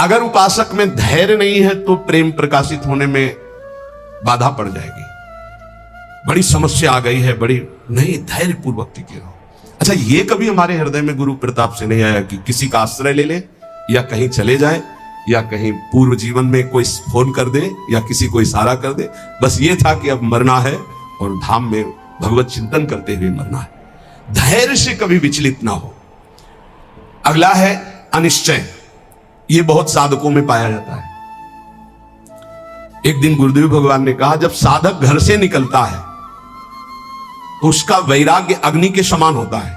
अगर उपासक में धैर्य नहीं है तो प्रेम प्रकाशित होने में बाधा पड़ जाएगी। बड़ी समस्या आ गई है, बड़ी नहीं, धैर्य पूर्वक टिके रहो। अच्छा, ये कभी हमारे हृदय में गुरु प्रताप से नहीं आया कि किसी का आश्रय ले ले, या कहीं चले जाए, या कहीं पूर्व जीवन में कोई फोन कर दे, या किसी को इशारा कर दे। बस ये था कि अब मरना है और धाम में भगवत चिंतन करते हुए मरना है। धैर्य से कभी विचलित ना हो। अगला है अनिश्चय। ये बहुत साधकों में पाया जाता है। एक दिन गुरुदेव भगवान ने कहा, जब साधक घर से निकलता है तो उसका वैराग्य अग्नि के समान होता है,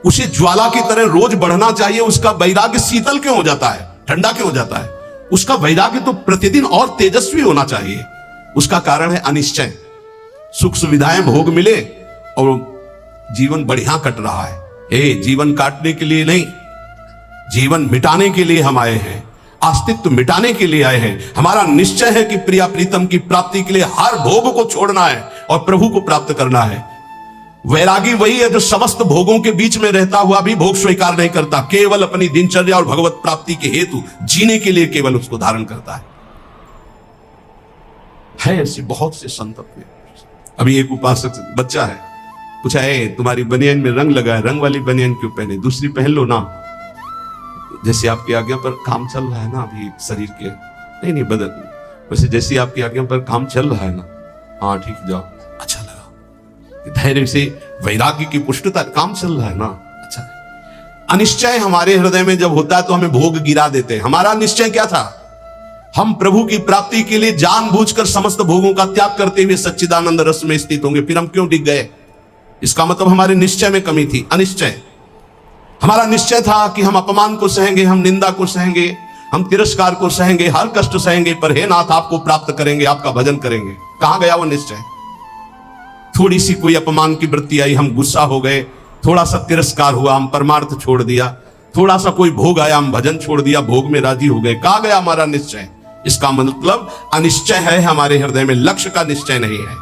उसे ज्वाला की तरह रोज बढ़ना चाहिए। उसका वैराग्य शीतल क्यों हो जाता है, ठंडा क्यों हो जाता है? उसका वैराग्य तो प्रतिदिन और तेजस्वी होना चाहिए। उसका कारण है अनिश्चय। सुख सुविधाएं भोग मिले और जीवन बढ़िया कट रहा है। जीवन काटने के लिए नहीं, जीवन मिटाने के लिए हम आए हैं, अस्तित्व मिटाने के लिए आए हैं। हमारा निश्चय है कि प्रिया प्रीतम की प्राप्ति के लिए हर भोग को छोड़ना है और प्रभु को प्राप्त करना है। वैरागी वही है जो समस्त भोगों के बीच में रहता हुआ भी भोग स्वीकार नहीं करता, केवल अपनी दिनचर्या और भगवत प्राप्ति के हेतु जीने के लिए केवल उसको धारण करता है ऐसे बहुत से संत अपने। अभी एक उपासक बच्चा है, पूछा, तुम्हारी बनियान में रंग लगा है, रंग वाली बनियान क्यों पहने, दूसरी पहन लो ना। जैसे आपकी आज्ञा पर काम चल रहा है ना अभी शरीर के, नहीं बदल, वैसे जैसे आपकी आज्ञा पर काम चल रहा है ना, हाँ ठीक, जाओ, अच्छा लगा। धैर्य से वैराग्य की पुष्टता, काम चल रहा है ना, अच्छा है। अनिश्चय हमारे हृदय में जब होता है तो हमें भोग गिरा देते हैं। हमारा निश्चय क्या था? हम प्रभु की प्राप्ति के लिए जानबूझकर समस्त भोगों का त्याग करते हुए सच्चिदानंद रस में स्थित होंगे। फिर हम क्यों डिग गए? इसका मतलब हमारे निश्चय में कमी थी, अनिश्चय। हमारा निश्चय था कि हम अपमान को सहेंगे, हम निंदा को सहेंगे, हम तिरस्कार को सहेंगे, हर कष्ट सहेंगे, पर हे नाथ आपको प्राप्त करेंगे, आपका भजन करेंगे। कहां गया वो निश्चय? थोड़ी सी कोई अपमान की वृत्ति आई, हम गुस्सा हो गए, थोड़ा सा तिरस्कार हुआ, हम परमार्थ छोड़ दिया, थोड़ा सा कोई भोग आया, हम भजन छोड़ दिया, भोग में राजी हो गए। कहां गया हमारा निश्चय? इसका मतलब अनिश्चय है हमारे हृदय में, लक्ष्य का निश्चय नहीं है,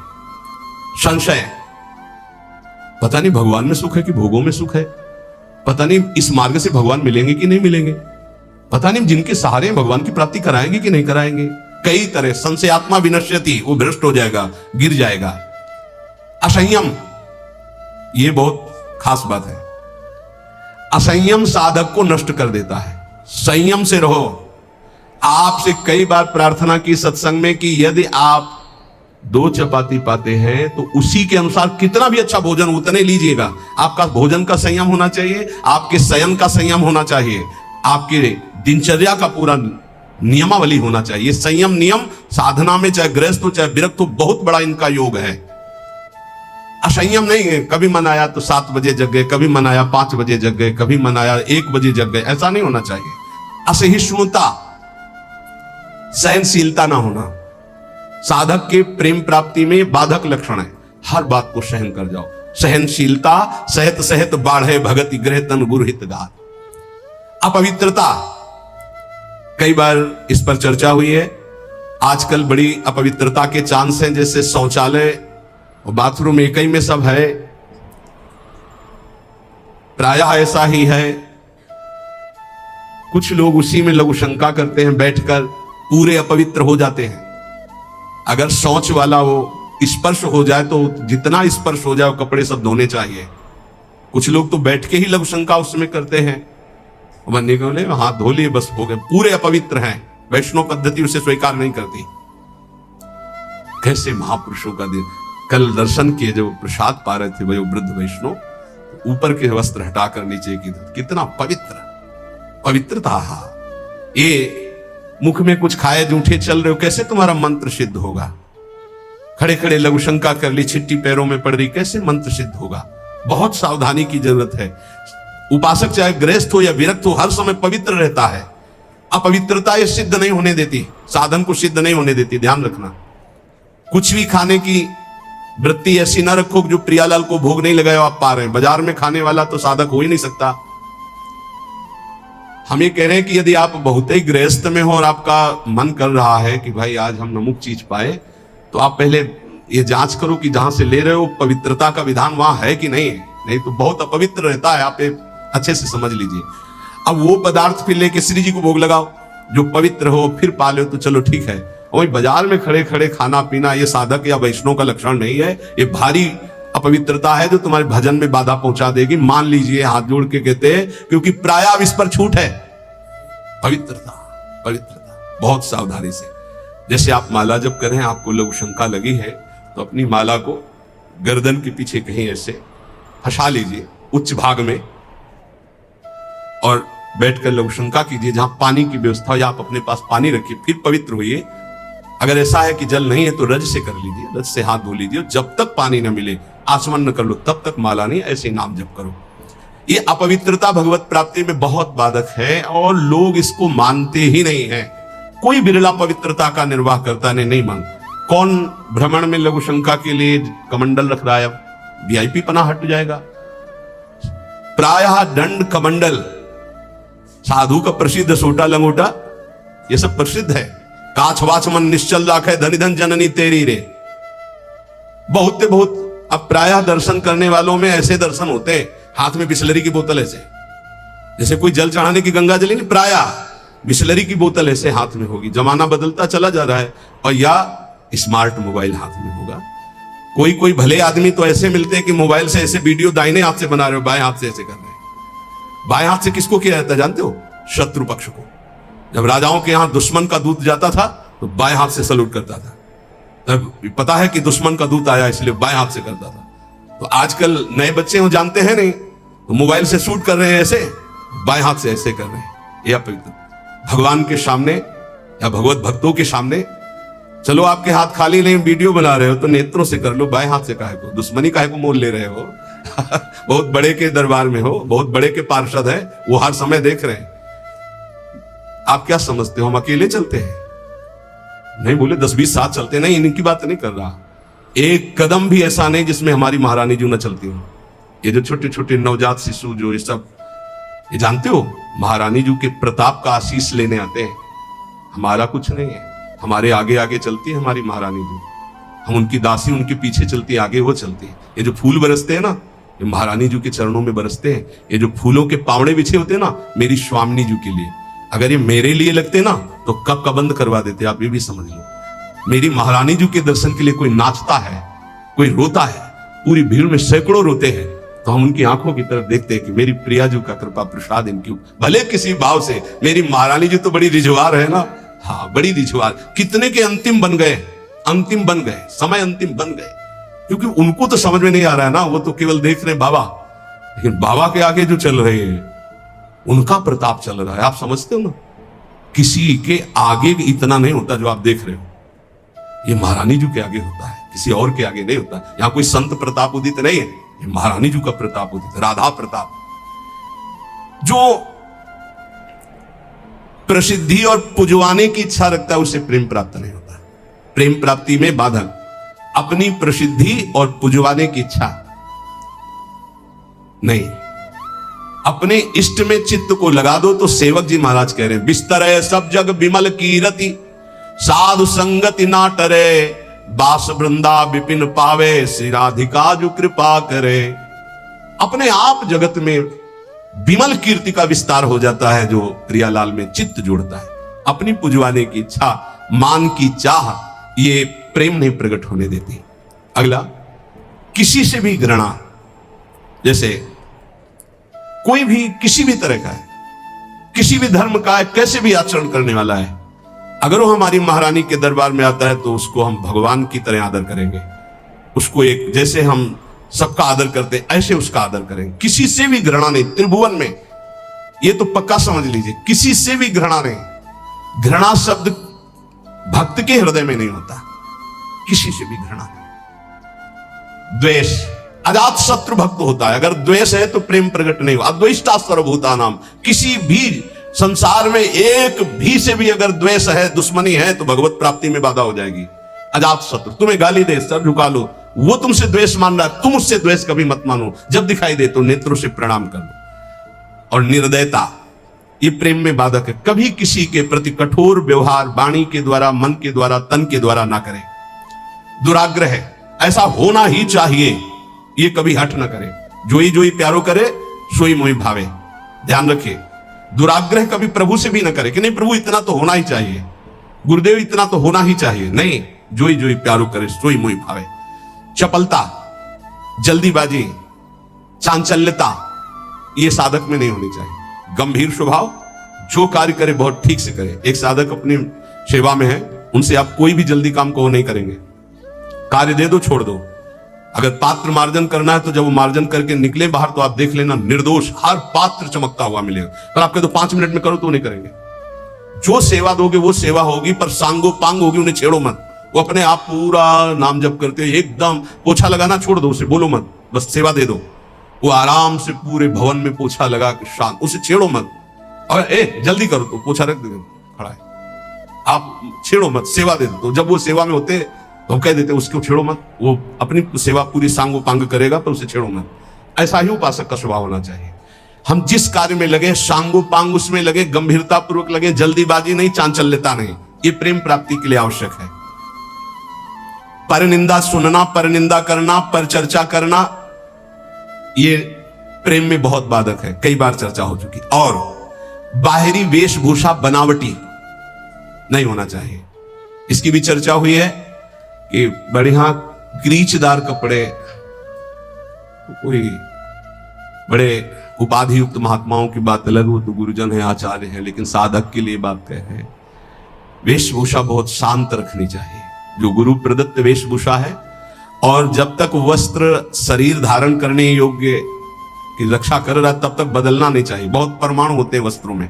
संशय। पता नहीं भगवान में सुख है कि भोगों में सुख है, पता नहीं इस मार्ग से भगवान मिलेंगे कि नहीं मिलेंगे, पता नहीं जिनके सहारे भगवान की प्राप्ति कराएंगे कि नहीं कराएंगे। कई तरह संशय आत्मा विनश्यति, वो भ्रष्ट हो जाएगा, गिर जाएगा। असंयम, ये बहुत खास बात है। असंयम साधक को नष्ट कर देता है। संयम से रहो। आपसे कई बार प्रार्थना की सत्संग में कि यदि आप 2 चपाती पाते हैं तो उसी के अनुसार कितना भी अच्छा भोजन उतने लीजिएगा। आपका भोजन का संयम होना चाहिए, आपके शयन का संयम होना चाहिए, आपके दिनचर्या का पूरा नियमावली होना चाहिए। संयम नियम साधना में चाहे गृहस्थ हो चाहे विरक्त हो, बहुत बड़ा इनका योग है। असंयम नहीं है, कभी मन आया तो 7 बजे जग गए, कभी मन आया 5 बजे जग गए, कभी मन आया 1 बजे जग गए, ऐसा नहीं होना चाहिए। असहिष्णुता, सहनशीलता ना होना साधक के प्रेम प्राप्ति में बाधक लक्षण है। हर बात को सहन कर जाओ। सहनशीलता सहत सहत बाढ़े भगति गृह तन गुरु हित गात। अपवित्रता, कई बार इस पर चर्चा हुई है। आजकल बड़ी अपवित्रता के चांस हैं, जैसे शौचालय और बाथरूम एक ही में सब है, प्रायः ऐसा ही है। कुछ लोग उसी में लघु शंका करते हैं, बैठकर पूरे अपवित्र हो जाते हैं। अगर शौच वाला वो स्पर्श हो जाए तो जितना स्पर्श हो जाए वो कपड़े सब धोने चाहिए। कुछ लोग तो बैठ के ही लघु शंका उसमें करते हैं, बनने को बोले हाथ धो लिए बस हो गए, पूरे अपवित्र हैं। वैष्णव पद्धति उसे स्वीकार नहीं करती। कैसे महापुरुषों का दिन, कल दर्शन किए जो प्रसाद पा रहे थे वो वृद्ध वैष्णव, ऊपर के वस्त्र हटाकर नीचे की, कितना पवित्र पवित्रता। ये मुख में कुछ खाए जूठे चल रहे हो, कैसे तुम्हारा मंत्र सिद्ध होगा? खड़े खड़े लघु शंका कर ली, छिट्टी पैरों में पड़ रही, कैसे मंत्र सिद्ध होगा? बहुत सावधानी की जरूरत है। उपासक चाहे गृहस्थ हो या विरक्त हो, हर समय पवित्र रहता है। अपवित्रता ये सिद्ध नहीं होने देती, साधन को सिद्ध नहीं होने देती, ध्यान रखना। कुछ भी खाने की वृत्ति ऐसी ना रखो जो प्रियालाल को भोग नहीं लगाया आप पा रहे हैं। बाजार में खाने वाला तो साधक हो ही नहीं सकता। हम ये कह रहे हैं कि यदि आप बहुत ही गृहस्थ में हो और आपका मन कर रहा है कि भाई आज हम नमुक चीज पाए, तो आप पहले ये जांच करो कि जहां से ले रहे हो पवित्रता का विधान वहां है कि नहीं है। नहीं तो बहुत अपवित्र रहता है, आप अच्छे से समझ लीजिए। अब वो पदार्थ फिर लेके श्री जी को भोग लगाओ जो पवित्र हो, फिर पा लो तो चलो ठीक है। वही बाजार में खड़े खड़े खाना पीना ये साधक या वैष्णव का लक्षण नहीं है। ये भारी अपवित्रता है जो तुम्हारे भजन में बाधा पहुंचा देगी। मान लीजिए, हाथ जोड़ के कहते हैं, क्योंकि प्रायः अब इस पर छूट है। पवित्रता पवित्रता बहुत सावधानी से। जैसे आप माला जब करें, आपको लघु शंका लगी है तो अपनी माला को गर्दन के पीछे कहीं ऐसे फंसा लीजिए उच्च भाग में, और बैठकर लघु शंका कीजिए। जहां पानी की व्यवस्था हो या आप अपने पास पानी रखिए, फिर पवित्र होइए। अगर ऐसा है कि जल नहीं है तो रज से कर लीजिए, रज से हाथ धो लीजिए। जब तक पानी न मिले, आचमन न कर लो, तब तक माला नहीं, ऐसे नाम जप करो। ये अपवित्रता भगवत प्राप्ति में बहुत बाधक है और लोग इसको मानते ही नहीं है। कोई बिरला पवित्रता का निर्वाह करता नहीं मान। कौन भ्रमण में लघु शंका के लिए कमंडल रख रहा है? अब वीआईपी पना हट जाएगा। प्रायः दंड कमंडल, साधु का प्रसिद्ध सोटा लंगोटा, ये सब प्रसिद्ध है। काछ वाच मन निश्चल राखे, धनी धन जननी तेरी रे। बहुत अब प्रायः दर्शन करने वालों में ऐसे दर्शन होते हैं, हाथ में बिस्लरी की बोतल ऐसे, जैसे कोई जल चढ़ाने की गंगा जली नहीं, प्रायः बिस्लरी की बोतल ऐसे हाथ में होगी। जमाना बदलता चला जा रहा है, और या स्मार्ट मोबाइल हाथ में होगा। कोई भले आदमी तो ऐसे मिलते हैं कि मोबाइल से ऐसे वीडियो दाहिने हाथ से बना रहे हो, बाएं हाथ से ऐसे कर रहे हैं। बाएं हाथ से किसको किया जाता है जानते हो? शत्रु पक्ष को। जब राजाओं के यहां दुश्मन का दूत जाता था तो बाएं हाथ से सलूट करता था। तब पता है कि दुश्मन का दूत आया, इसलिए बाएं हाथ से करता था। तो आजकल नए बच्चे हो जानते हैं नहीं, तो मोबाइल से शूट कर रहे हैं ऐसे, बाएं हाथ से ऐसे कर रहे हैं। ये अपवित्र। भगवान के सामने या भगवत भक्तों के सामने, चलो आपके हाथ खाली नहीं, वीडियो बना रहे हो तो नेत्रों से कर लो, बाएं हाथ से काहे को? दुश्मनी काहे को मोल ले रहे हो? बहुत बड़े के दरबार में हो, बहुत बड़े के पार्षद है, वो हर समय देख रहे हैं। आप क्या समझते हो हम अकेले चलते हैं? नहीं, बोले 10-20 साथ चलते नहीं, इनकी बात नहीं कर रहा। एक कदम भी ऐसा नहीं जिसमें हमारी महारानी जी न चलती हो। ये जो छोटे छोटे नवजात शिशु जो ये सब, ये जानते हो महारानी जी के प्रताप का आशीष लेने आते हैं। हमारा कुछ नहीं है, हमारे आगे आगे चलती है हमारी महारानी जी। हम उनकी दासी, उनके पीछे चलती है, आगे वो चलती है। ये जो फूल बरसते हैं ना, ये महारानी जी के चरणों में बरसते हैं। ये जो फूलों के पावड़े बिछे होते हैं ना, मेरी स्वामिनी जी के लिए। अगर ये मेरे लिए लगते ना तो कब का बंद करवा देते, आप ये भी समझ लो। मेरी महारानी जी के दर्शन के लिए कोई नाचता है, कोई रोता है, पूरी भीड़ में सैकड़ों रोते हैं, तो हम उनकी आंखों की तरफ देखते हैं कि मेरी प्रिया जी का कृपा प्रसाद इनकी, भले किसी भाव से। मेरी महारानी जी तो बड़ी रिझवार है ना, हाँ बड़ी रिझवार। कितने के अंतिम बन गए, अंतिम बन गए, समय अंतिम बन गए, क्योंकि उनको तो समझ में नहीं आ रहा है ना, वो तो केवल देख रहे हैं बाबा। लेकिन बाबा के आगे जो चल रहे हैं उनका प्रताप चल रहा है। आप समझते हो ना, किसी के आगे इतना नहीं होता जो आप देख रहे हो, ये महारानी जी के आगे होता है, किसी और के आगे नहीं होता। यहां कोई संत प्रताप उदित नहीं है, ये महारानी जी का प्रताप उदित, राधा प्रताप। जो प्रसिद्धि और पुजवाने की इच्छा रखता है उसे प्रेम प्राप्त नहीं होता। प्रेम प्राप्ति में बाधक अपनी प्रसिद्धि और पुजवाने की इच्छा नहीं। अपने इष्ट में चित्त को लगा दो। तो सेवक जी महाराज कह रहे हैं, बिस्तर है सब जग विमल कीरति, साधु संगति ना टरे, बास वृंदा विपिन पावे, श्री राधिका जो कृपा करे। अपने आप जगत में विमल कीर्ति का विस्तार हो जाता है जो प्रियालाल में चित्त जोड़ता है। अपनी पुजवाने की इच्छा, मान की चाह, ये प्रेम नहीं प्रकट होने देती। अगला, किसी से भी घृणा। जैसे कोई भी किसी भी तरह का है, किसी भी धर्म का है, कैसे भी आचरण करने वाला है, अगर वो हमारी महारानी के दरबार में आता है तो उसको हम भगवान की तरह आदर करेंगे। उसको एक, जैसे हम सबका आदर करते हैं ऐसे उसका आदर करेंगे। किसी से भी घृणा नहीं। त्रिभुवन में ये तो पक्का समझ लीजिए, किसी से भी घृणा नहीं। घृणा शब्द भक्त के हृदय में नहीं होता, किसी से भी घृणा नहीं। द्वेष अजात शत्रु भक्त होता है। अगर द्वेष है तो प्रेम प्रकट नहीं हुआ। अद्वेष्टा सर्वभूतानां, किसी भी संसार में एक भी से भी अगर द्वेष है, दुश्मनी है, तो भगवत प्राप्ति में बाधा हो जाएगी। अजात शत्रु तुम्हें गाली दे, सर झुका लो, वो तुमसे द्वेष मान रहा है, तुम उससे द्वेष कभी मत मानो। जब दिखाई दे तो नेत्रों से प्रणाम कर लो। और निर्दयता, ये प्रेम में बाधक है। कभी किसी के प्रति कठोर व्यवहार वाणी के द्वारा, मन के द्वारा, तन के द्वारा ना करें। दुराग्रह, ऐसा होना ही चाहिए, ये कभी हट ना करे। जोई प्यारो करे, सोई मोई भावे। ध्यान रखिए, दुराग्रह कभी प्रभु से भी ना करे कि नहीं प्रभु इतना तो होना ही चाहिए, गुरुदेव इतना तो होना ही चाहिए। नहीं, जोई प्यारो करे, सोई मोई भावे। चपलता, जल्दीबाजी, चांचल्यता, ये साधक में नहीं होनी चाहिए। गंभीर स्वभाव, जो कार्य करे बहुत ठीक से करे। एक साधक अपनी सेवा में है, उनसे आप कोई भी जल्दी काम को नहीं करेंगे। कार्य दे दो, छोड़ दो। अगर पात्र मार्जन करना है तो जब वो मार्जन करके निकले बाहर तो आप देख लेना, निर्दोष हर पात्र चमकता हुआ मिलेगा। पर आप कहे तो 5 मिनट में करो तो नहीं करेंगे। जो सेवा दोगे वो सेवा होगी, पर सांगो पांग होगी, उन्हें छेड़ो मत। वो अपने आप पूरा नाम जप करते हैं, एकदम पोछा लगाना छोड़ दो, उसे बोलो मत, बस सेवा दे दो। वो आराम से पूरे भवन में पोछा लगा के शांत, उसे छेड़ो मत। और जल्दी करो, तो पोछा रख दे खड़ा है, आप छेड़ो मत, सेवा दे दो। तो जब वो सेवा में होते तो हम कह देते उसको छेड़ो मत, वो अपनी सेवा पूरी सांगो पांग करेगा, पर उसे छेड़ो मत। ऐसा ही उपासक का स्वभाव होना चाहिए। हम जिस कार्य में लगे सांगो पांग उसमें लगे, गंभीरता पूर्वक लगे, जल्दीबाजी नहीं, चांचल्यता नहीं। ये प्रेम प्राप्ति के लिए आवश्यक है। पर निंदा सुनना, पर निंदा करना, पर चर्चा करना, ये प्रेम में बहुत बाधक है, कई बार चर्चा हो चुकी। और बाहरी वेशभूषा बनावटी नहीं होना चाहिए। इसकी भी चर्चा हुई है कि बढ़िया क्रीचदार कपड़े, कोई बड़े उपाधि युक्त महात्माओं की बात अलग हो, तो गुरुजन है, आचार्य है, लेकिन साधक के लिए बात कह है वेशभूषा बहुत शांत रखनी चाहिए, जो गुरु प्रदत्त वेशभूषा है। और जब तक वस्त्र शरीर धारण करने योग्य की रक्षा कर रहा, तब तक बदलना नहीं चाहिए। बहुत परमाणु होते हैं वस्त्रों में,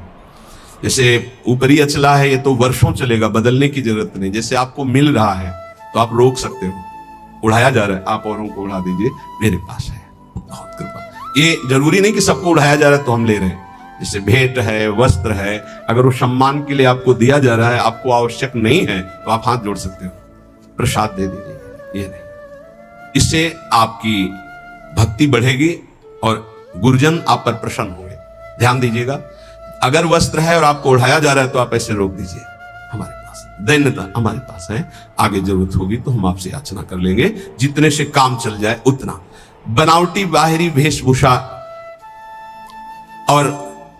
जैसे ऊपरी अचला है, ये तो वर्षों चलेगा, बदलने की जरूरत नहीं। जैसे आपको मिल रहा है तो आप रोक सकते हो, उड़ाया जा रहा है, आप औरों को उड़ा दीजिए, मेरे पास है, बहुत कृपा। ये जरूरी नहीं कि सबको उड़ाया जा रहा है तो हम ले रहे हैं। जैसे भेंट है, वस्त्र है, अगर वो सम्मान के लिए आपको दिया जा रहा है, आपको आवश्यक नहीं है, तो आप हाथ जोड़ सकते हो, प्रसाद दे दीजिए, ये नहीं। इससे आपकी भक्ति बढ़ेगी और गुरुजन आप पर प्रसन्न होंगे। ध्यान दीजिएगा, अगर वस्त्र है और आपको उड़ाया जा रहा है तो आप ऐसे रोक दीजिए, हमारे पास दैन्यता हमारे पास है, आगे जरूरत होगी तो हम आपसे याचना कर लेंगे, जितने से काम चल जाए उतना। बनावटी बाहरी वेशभूषा और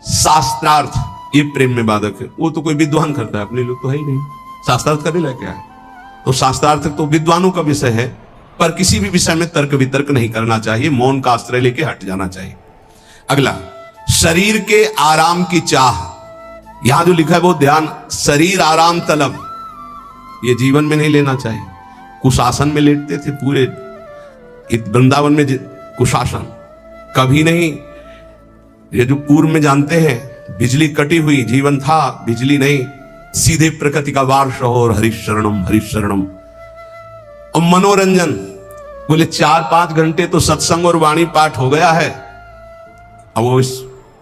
शास्त्रार्थ, ये प्रेम में बाधक है। वो तो कोई विद्वान करता है, अपने लोग तो है ही नहीं, शास्त्रार्थ करने लायक क्या है? तो शास्त्रार्थ तो विद्वानों का विषय है, पर किसी भी विषय में तर्क वितर्क नहीं करना चाहिए, मौन का आश्रय लेके हट जाना चाहिए। अगला, शरीर के आराम की चाह, यहां जो लिखा है वो ध्यान, शरीर आराम तलब, ये जीवन में नहीं लेना चाहिए। कुशासन में लेटते थे पूरे वृंदावन में, कुशासन कभी नहीं। ये जो पूर्व में जानते हैं, बिजली कटी हुई जीवन था, बिजली नहीं, सीधे प्रकृति का वार्ष और हरिशरणम हरिशरणम। और मनोरंजन, बोले 4-5 घंटे तो सत्संग और वाणी पाठ हो गया है। अब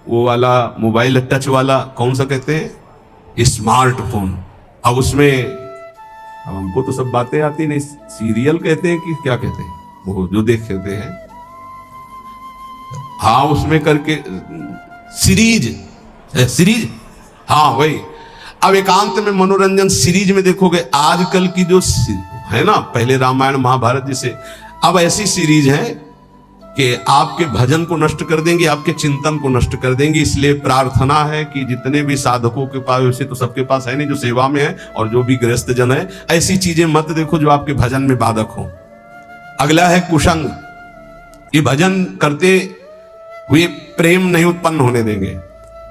वो वाला मोबाइल टच वाला कौन सा कहते हैं, स्मार्टफोन, अब उसमें, अब हमको तो सब बातें आती नहीं, सीरियल कहते हैं कि क्या कहते हैं, वो जो देखते हैं, हाँ उसमें करके सीरीज, हाँ वही। अब एकांत में मनोरंजन सीरीज में देखोगे, आजकल की जो है ना, पहले रामायण महाभारत जैसे, अब ऐसी सीरीज है कि आपके भजन को नष्ट कर देंगे, आपके चिंतन को नष्ट कर देंगे। इसलिए प्रार्थना है कि जितने भी साधकों के पास, वैसे तो सबके पास है नहीं, जो सेवा में है और जो भी गृहस्थ जन है, ऐसी चीजें मत देखो जो आपके भजन में बाधक हो। अगला है कुसंग, ये भजन करते हुए प्रेम नहीं उत्पन्न होने देंगे।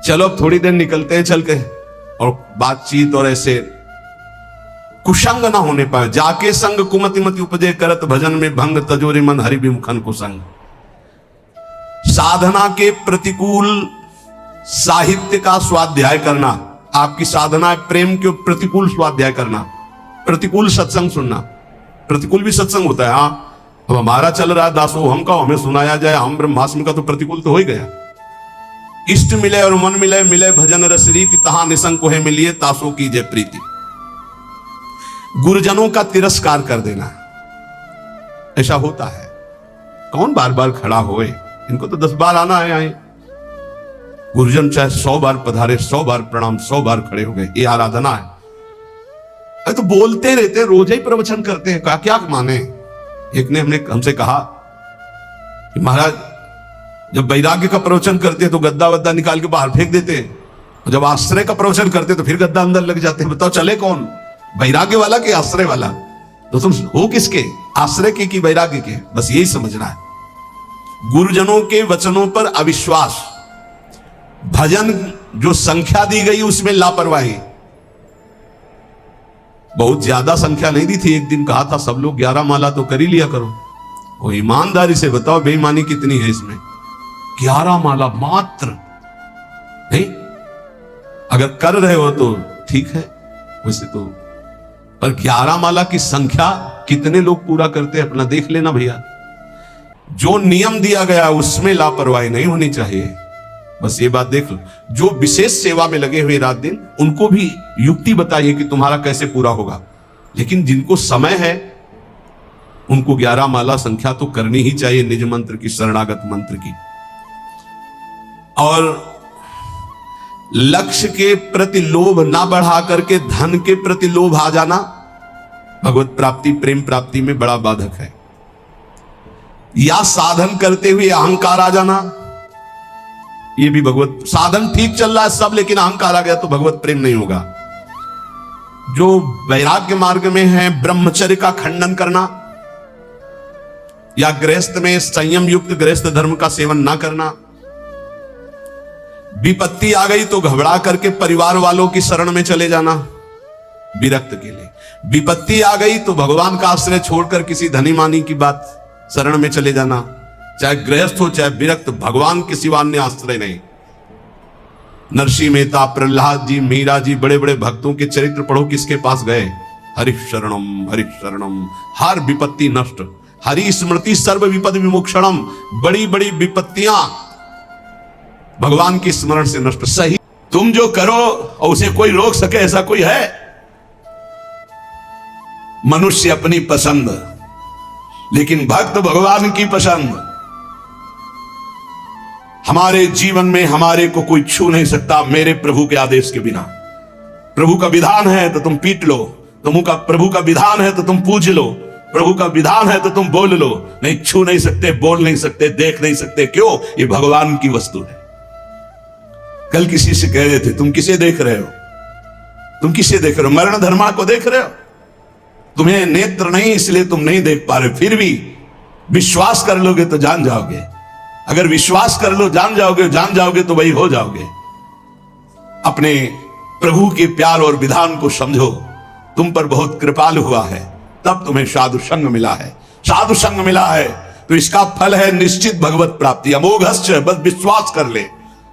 चलो अब थोड़ी देर निकलते हैं चल के, और बातचीत और ऐसे कुसंग ना होने पाए। जाके संग कुमति मति उपजे करत भजन में भंग, तजोरे मन हरि विमुखन कुसंग। साधना के प्रतिकूल साहित्य का स्वाध्याय करना, आपकी साधना है प्रेम के प्रतिकूल स्वाध्याय करना, प्रतिकूल सत्संग सुनना। प्रतिकूल भी सत्संग होता है, हाँ। अब हमारा चल रहा है दासो हम का, हमें सुनाया जाए हम ब्रह्मास्म का, तो प्रतिकूल तो हो ही गया। इष्ट मिले और मन मिले, मिले भजन रस रीति, तहां निसंग को है मिलिए, तासो की जय प्रीति। गुरुजनों का तिरस्कार कर देना, ऐसा होता है। कौन बार बार खड़ा होए, इनको तो 10 बार आना है आए। गुरुजन चाहे 100 बार पधारे, 100 बार प्रणाम, 100 बार खड़े हो गए, ये आराधना है। अरे तो बोलते रहते, रोज ही प्रवचन करते हैं, क्या माने। एक ने हमसे कहा कि महाराज जब वैराग्य का प्रवचन करते तो गद्दा वद्दा निकाल के बाहर फेंक देते, और जब आश्रय का प्रवचन करते तो फिर गद्दा अंदर लग जाते। बताओ चले कौन, वैराग्य वाला कि आश्रय वाला? तो तुम हो किसके, आश्रय के कि वैराग्य के? बस यही समझना है। गुरुजनों के वचनों पर अविश्वास, भजन जो संख्या दी गई उसमें लापरवाही। बहुत ज्यादा संख्या नहीं दी थी, एक दिन कहा था सब लोग 11 माला तो कर ही लिया करो। वो ईमानदारी से बताओ बेईमानी कितनी है इसमें, 11 माला मात्र। नहीं, अगर कर रहे हो तो ठीक है वैसे तो, पर 11 माला की संख्या कितने लोग पूरा करते हैं अपना देख लेना भैया। जो नियम दिया गया उसमें लापरवाही नहीं होनी चाहिए, बस ये बात देख लो। जो विशेष सेवा में लगे हुए रात दिन उनको भी युक्ति बताइए कि तुम्हारा कैसे पूरा होगा, लेकिन जिनको समय है उनको 11 माला संख्या तो करनी ही चाहिए, निज मंत्र की, शरणागत मंत्र की। और लक्ष्य के प्रति लोभ ना बढ़ा करके धन के प्रति लोभ आ जाना भगवत प्राप्ति, प्रेम प्राप्ति में बड़ा बाधक है। या साधन करते हुए अहंकार आ जाना, ये भी भगवत, साधन ठीक चल रहा है सब लेकिन अहंकार आ गया तो भगवत प्रेम नहीं होगा। जो वैराग्य मार्ग में है ब्रह्मचर्य का खंडन करना, या गृहस्थ में संयम युक्त गृहस्थ धर्म का सेवन ना करना। विपत्ति आ गई तो घबरा करके परिवार वालों की शरण में चले जाना विरक्त के लिए। विपत्ति आ गई तो भगवान का आश्रय छोड़कर किसी धनी मानी की बात शरण में चले जाना। चाहे गृहस्थ हो चाहे विरक्त, भगवान के सिवा अन्य आश्रय नहीं। नरसिंह मेहता, प्रहलाद जी, मीरा जी, बड़े बड़े भक्तों के चरित्र पढ़ो, किसके पास गए? हरिः शरणम, हर विपत्ति नष्ट, हरि स्मृति सर्व विपद विमोक्षणम। बड़ी बड़ी विपत्तियां भगवान की स्मरण से नष्ट। सही तुम जो करो और उसे कोई रोक सके ऐसा कोई है? मनुष्य अपनी पसंद, लेकिन भक्त भगवान की पसंद। हमारे जीवन में हमारे को कोई छू नहीं सकता मेरे प्रभु के आदेश के बिना। प्रभु का विधान है तो तुम पीट लो, प्रभु का विधान है तो तुम पूज लो, प्रभु का विधान है तो तुम बोल लो, नहीं छू नहीं सकते, बोल नहीं सकते, देख नहीं सकते। क्यों? ये भगवान की वस्तु है। कल किसी से कह रहे थे, तुम किसे देख रहे हो? तुम किसे देख रहे हो? मरण धर्मा को देख रहे हो? तुम्हें नेत्र नहीं इसलिए तुम नहीं देख पा रहे, फिर भी विश्वास कर लोगे तो जान जाओगे। अगर विश्वास कर लो जान जाओगे तो वही हो जाओगे। अपने प्रभु के प्यार और विधान को समझो, तुम पर बहुत कृपालु हुआ है, तब तुम्हें साधु संग मिला है। साधु संग मिला है तो इसका फल है निश्चित भगवत प्राप्ति। अमोघश्च, बस विश्वास कर ले।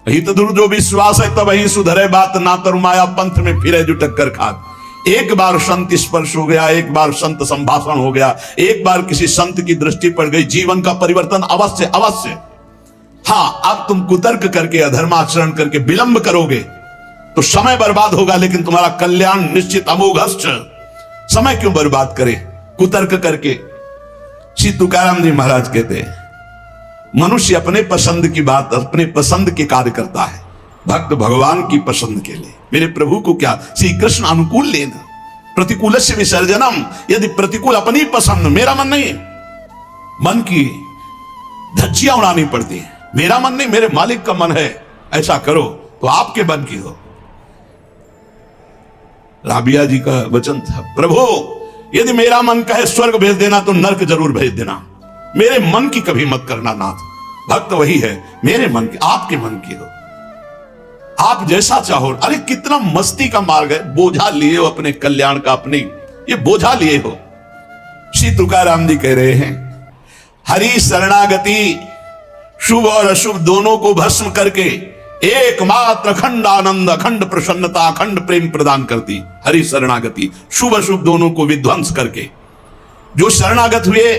हित दूर जो विश्वास है तब ही सुधरे बात, ना तरु माया पंथ में फिरे जो टक्कर खात। एक बार संत स्पर्श हो गया, एक बार संत संभाषण हो गया, एक बार किसी संत की दृष्टि पड़ गई, जीवन का परिवर्तन अवश्य अवश्य। हाँ, अब तुम कुतर्क करके अधर्माचरण करके विलंब करोगे तो समय बर्बाद होगा, लेकिन तुम्हारा कल्याण निश्चित। अमोघश्च, समय क्यों बर्बाद करे कुतर्क करके? श्री तुकाराम जी महाराज कहते हैं, मनुष्य अपने पसंद की बात, अपने पसंद के कार्य करता है, भक्त भगवान की पसंद के लिए। मेरे प्रभु को क्या श्री कृष्ण अनुकूल लेना, प्रतिकूलस्य विसर्जनम। यदि प्रतिकूल अपनी पसंद, मेरा मन नहीं, मन की धज्जियां उड़ानी पड़ती है। मेरा मन नहीं, मेरे मालिक का मन है, ऐसा करो तो आपके मन की हो। राबिया जी का वचन था, प्रभु यदि मेरा मन कहे स्वर्ग भेज देना तो नरक जरूर भेज देना, मेरे मन की कभी मत करना नाथ। भक्त वही है, मेरे मन की, आपके मन की हो, आप जैसा चाहो। अरे कितना मस्ती का मार्ग है, बोझा लिए हो अपने कल्याण का, अपने ये बोझा लिए हो। श्री तुकाराम जी कह रहे हैं, हरि शरणागति शुभ और अशुभ दोनों को भस्म करके एकमात्र अखंड आनंद, अखंड प्रसन्नता, अखंड प्रेम प्रदान करती हरि शरणागति। शुभ अशुभ दोनों को विध्वंस करके जो शरणागत हुए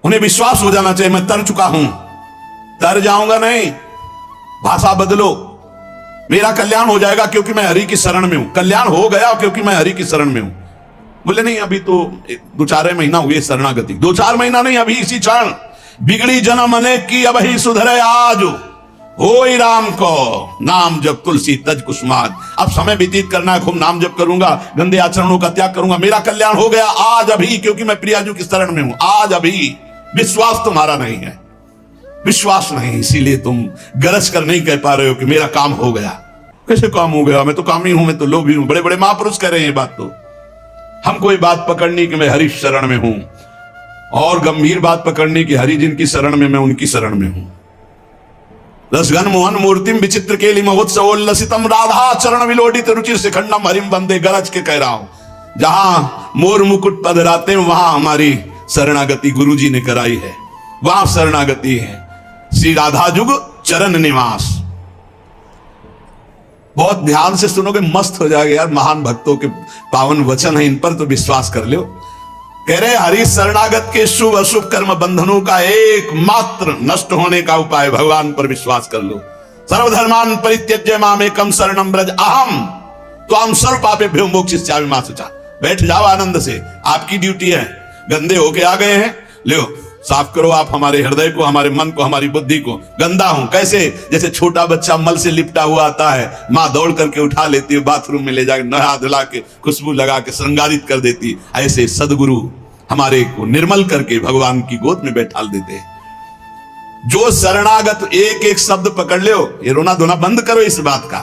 उन्हें विश्वास हो जाना चाहिए, मैं तर चुका हूं, तर जाऊंगा नहीं, भाषा बदलो, मेरा कल्याण हो जाएगा क्योंकि मैं हरि की शरण में हूं। कल्याण हो गया क्योंकि मैं हरि की शरण में हूं। बोले नहीं, अभी तो 2-4 महीना हुए शरणागति, 2-4 महीना नहीं, अभी इसी क्षण। बिगड़ी जन्म अनेक की अब ही सुधरे आज, होई राम को नाम जब तुलसी तज कुसुमाद। अब समय व्यतीत करना है, खूब नाम जप करूंगा, गंदे आचरणों का त्याग करूंगा, मेरा कल्याण हो गया आज अभी, क्योंकि मैं प्रियाजू की शरण में हूं, आज अभी। विश्वास तुम्हारा नहीं है, विश्वास नहीं, इसीलिए तुम गरज कर नहीं कह पा रहे हो कि मेरा काम हो गया। कैसे काम हो गया? मैं तो कामी हूं, मैं तो लोभी हूं। बड़े बड़े महापुरुष कह रहे हैं ये बात। तो हमको ये बात पकड़नी कि मैं हरि शरण में हूं, और गंभीर बात पकड़नी कि हरि जिनकी शरण में, मैं उनकी शरण में हूं। रसघन मोहन मूर्तिम विचित्र केली महोत्सवोल्लसितम राधा चरण विलोडित रुचि शिखंडम हरिम बंदे। गरज के कह रहा हूं, जहां मोर मुकुट पधराते हैं वहां हमारी शरणागति गुरु जी ने कराई है, वहां शरणागति है। श्री राधा जुग चरण निवास। बहुत ध्यान से सुनोगे, मस्त हो जाएगा यार। महान भक्तों के पावन वचन है, इन पर तो विश्वास कर लो। कह रहे हरि शरणागत के शुभ अशुभ कर्म बंधनों का एकमात्र नष्ट होने का उपाय भगवान पर विश्वास कर लो। सर्वधर्मान परित्यज्य मामेकम शरणम व्रज अहम त्वां सर्व पापेभ्यो मोक्षयिष्यामि मा शुचा। बैठ जाओ आनंद से, आपकी ड्यूटी है। गंदे होके आ गए हैं, लो साफ करो आप हमारे हृदय को, हमारे मन को, हमारी बुद्धि को। गंदा हूं कैसे? जैसे छोटा बच्चा मल से लिपटा हुआ आता है, माँ दौड़ करके उठा लेती है, बाथरूम में ले जाकर नहा धुला के खुशबू लगा के श्रृंगारित कर देती। ऐसे सदगुरु हमारे को निर्मल करके भगवान की गोद में बैठाल देते हैं। जो शरणागत एक एक शब्द पकड़ लो, ये रोना धोना बंद करो इस बात का।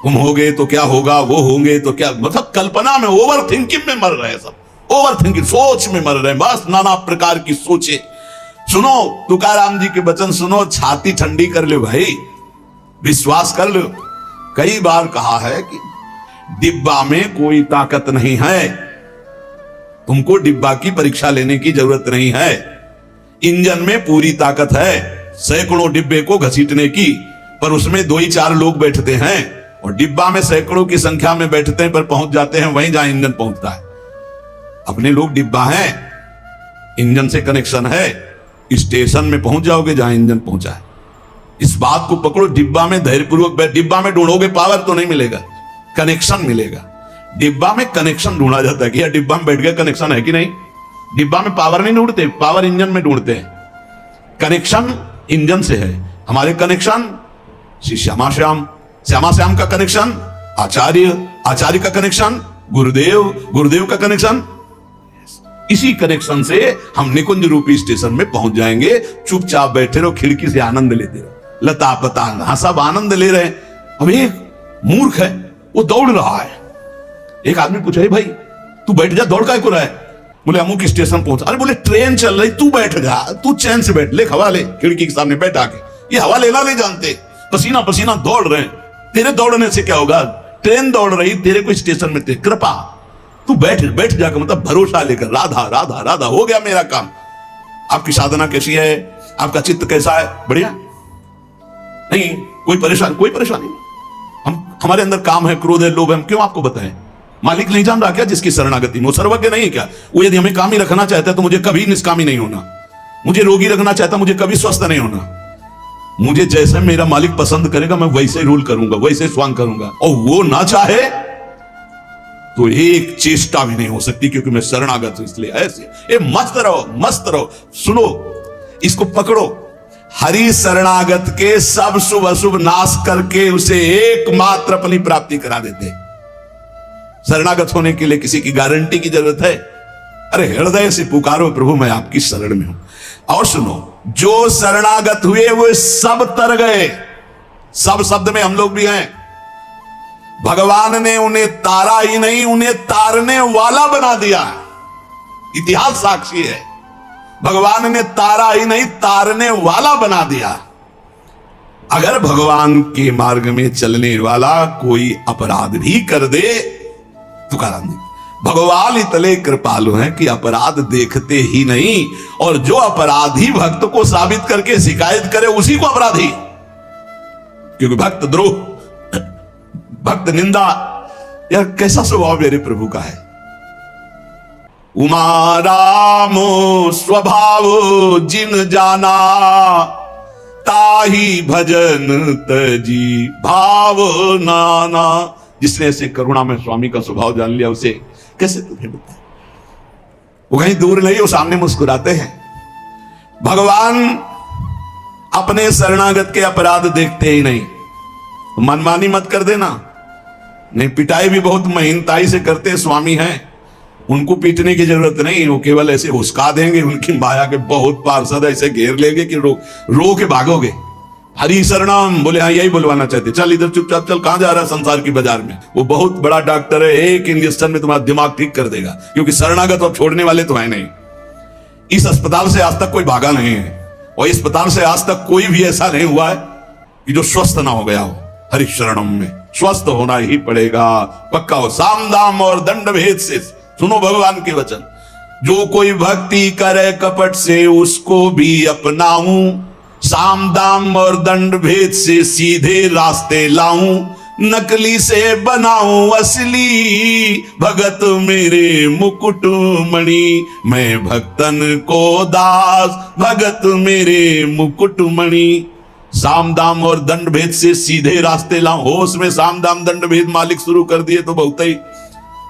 तुम होगे तो क्या होगा, वो होंगे तो क्या, मतलब कल्पना में, ओवर थिंकिंग में मर रहे हैं सब। ओवर थिंकिंग, सोच में मर रहे हैं, बस नाना प्रकार की सोचे। सुनो तुकाराम जी के वचन सुनो, छाती ठंडी कर लो भाई, विश्वास कर लो। कई बार कहा है कि डिब्बा में कोई ताकत नहीं है, तुमको डिब्बा की परीक्षा लेने की जरूरत नहीं है। इंजन में पूरी ताकत है सैकड़ों डिब्बे को घसीटने की, पर उसमें 2 ही 4 लोग बैठते हैं, और डिब्बा में सैकड़ों की संख्या में बैठते हैं पर पहुंच जाते हैं वहीं जहां इंजन पहुंचता है। अपने लोग डिब्बा हैं, इंजन से कनेक्शन है, स्टेशन में पहुंच जाओगे जहां इंजन पहुंचा है। इस बात को पकड़ो, डिब्बा में धैर्यपूर्वक, डिब्बा में ढूंढोगे पावर तो नहीं मिलेगा, कनेक्शन मिलेगा। डिब्बा में कनेक्शन ढूंढा जाता है कि यार डिब्बा में बैठ गया, कनेक्शन है कि नहीं। डिब्बा में पावर नहीं ढूंढते, पावर इंजन में ढूंढते हैं। कनेक्शन इंजन से है, हमारे कनेक्शन श्री श्यामा श्याम, श्यामा श्याम का कनेक्शन आचार्य, आचार्य का कनेक्शन गुरुदेव, गुरुदेव का कनेक्शन। इसी कनेक्शन से हम निकुंज रूपी स्टेशन में पहुंच जाएंगे। चुपचाप बैठे रहो, खिड़की से आनंद लेते रहो, लता पता सब आनंद ले रहे हैं। अब एक मूर्ख है, वो दौड़ रहा है। एक आदमी पूछे, भाई तू बैठ जा, दौड़ काय को रहा है? बोले अमुक स्टेशन पहुंचा। अरे बोले ट्रेन चल रही, तू बैठ जा, तू चैन से बैठ, ले हवा ले, खिड़की के सामने बैठ आके। ये हवा लेना नहीं जानते, पसीना पसीना दौड़ रहे हैं। तेरे दौड़ने से क्या होगा? ट्रेन दौड़ रही, तेरे को स्टेशन में थे, कृपा तू बैठ बैठ जाकर, मतलब भरोसा लेकर, राधा राधा राधा, हो गया मेरा काम। आपकी साधना कैसी है? आपका चित्त कैसा है? बढ़िया नहीं? कोई परेशानी हमारे अंदर काम है, क्रोध है, लोभ है, हम क्यों आपको बताएं? मालिक नहीं जान रहा क्या जिसकी शरणागति में? वो सर्वज्ञ नहीं है क्या? वो यदि हमें काम ही रखना चाहता है तो मुझे कभी निष्कामी नहीं होना, मुझे रोगी रखना चाहता, मुझे कभी स्वस्थ नहीं होना। मुझे जैसे मेरा मालिक पसंद करेगा मैं वैसे रूल करूंगा, वैसे स्वांग करूंगा, और वो ना चाहे तो एक चेष्टा भी नहीं हो सकती, क्योंकि मैं शरणागत हूं। इसलिए ऐसे मस्त रहो, मस्त रहो। सुनो, इसको पकड़ो। हरि शरणागत के सब शुभ अशुभ नाश करके उसे एकमात्र अपनी प्राप्ति करा देते। शरणागत होने के लिए किसी की गारंटी की जरूरत है? अरे हृदय से पुकारो, प्रभु मैं आपकी शरण में हूं। और सुनो, जो शरणागत हुए वो सब तर गए। सब शब्द में हम लोग भी हैं। भगवान ने उन्हें तारा ही नहीं, उन्हें तारने वाला बना दिया। इतिहास साक्षी है, भगवान ने तारा ही नहीं, तारने वाला बना दिया। अगर भगवान के मार्ग में चलने वाला कोई अपराध भी कर दे, तुकाराम जी, भगवान इतने कृपालु हैं कि अपराध देखते ही नहीं, और जो अपराधी भक्त को साबित करके शिकायत करे उसी को अपराधी। क्योंकि भक्त द्रोह, भक्त निंदा, यह कैसा स्वभाव मेरे प्रभु का है। उमा रामो स्वभाव जिन जाना, ताही भजन तजी भाव नाना। जिसने ऐसे करुणा में स्वामी का स्वभाव जान लिया, उसे कैसे तुम्हें बताए? वो कहीं दूर नहीं, वो सामने मुस्कुराते हैं। भगवान अपने शरणागत के अपराध देखते ही नहीं। मनमानी मत कर देना, नहीं पिटाई भी बहुत महीनताई से करते स्वामी हैं, उनको पीटने की जरूरत नहीं, वो केवल ऐसे हुस्का देंगे। उनकी माया के बहुत पार्षद ऐसे घेर लेंगे कि रो के भागोगे। हरि शरणम बोले, हाँ यही बुलवाना चाहते, चल इधर चुपचाप चल, कहां जा रहा है संसार की बाजार में? वो बहुत बड़ा डॉक्टर है, एक इंजेक्शन में तुम्हारा दिमाग ठीक कर देगा। क्योंकि शरणागत और छोड़ने वाले तो है नहीं। इस अस्पताल से आज तक कोई भागा नहीं है, और इस अस्पताल से आज तक कोई भी ऐसा नहीं हुआ है कि जो स्वस्थ ना हो गया हो। हरि शरणम में स्वस्थ होना ही पड़ेगा, पक्का हो। साम दाम और दंड भेद से सुनो भगवान के वचन। जो कोई भक्ति करे कपट से, उसको भी अपनाऊं, साम दाम और दंड भेद से सीधे रास्ते लाऊं, नकली से बनाऊं असली, भगत मेरे मुकुट मणि, मैं भक्तन को दास, भगत मेरे मुकुट मणि। साम दाम और दंड भेद से सीधे रास्ते लाऊं, होश में साम दाम दंड भेद मालिक शुरू कर दिए तो बहुत ही,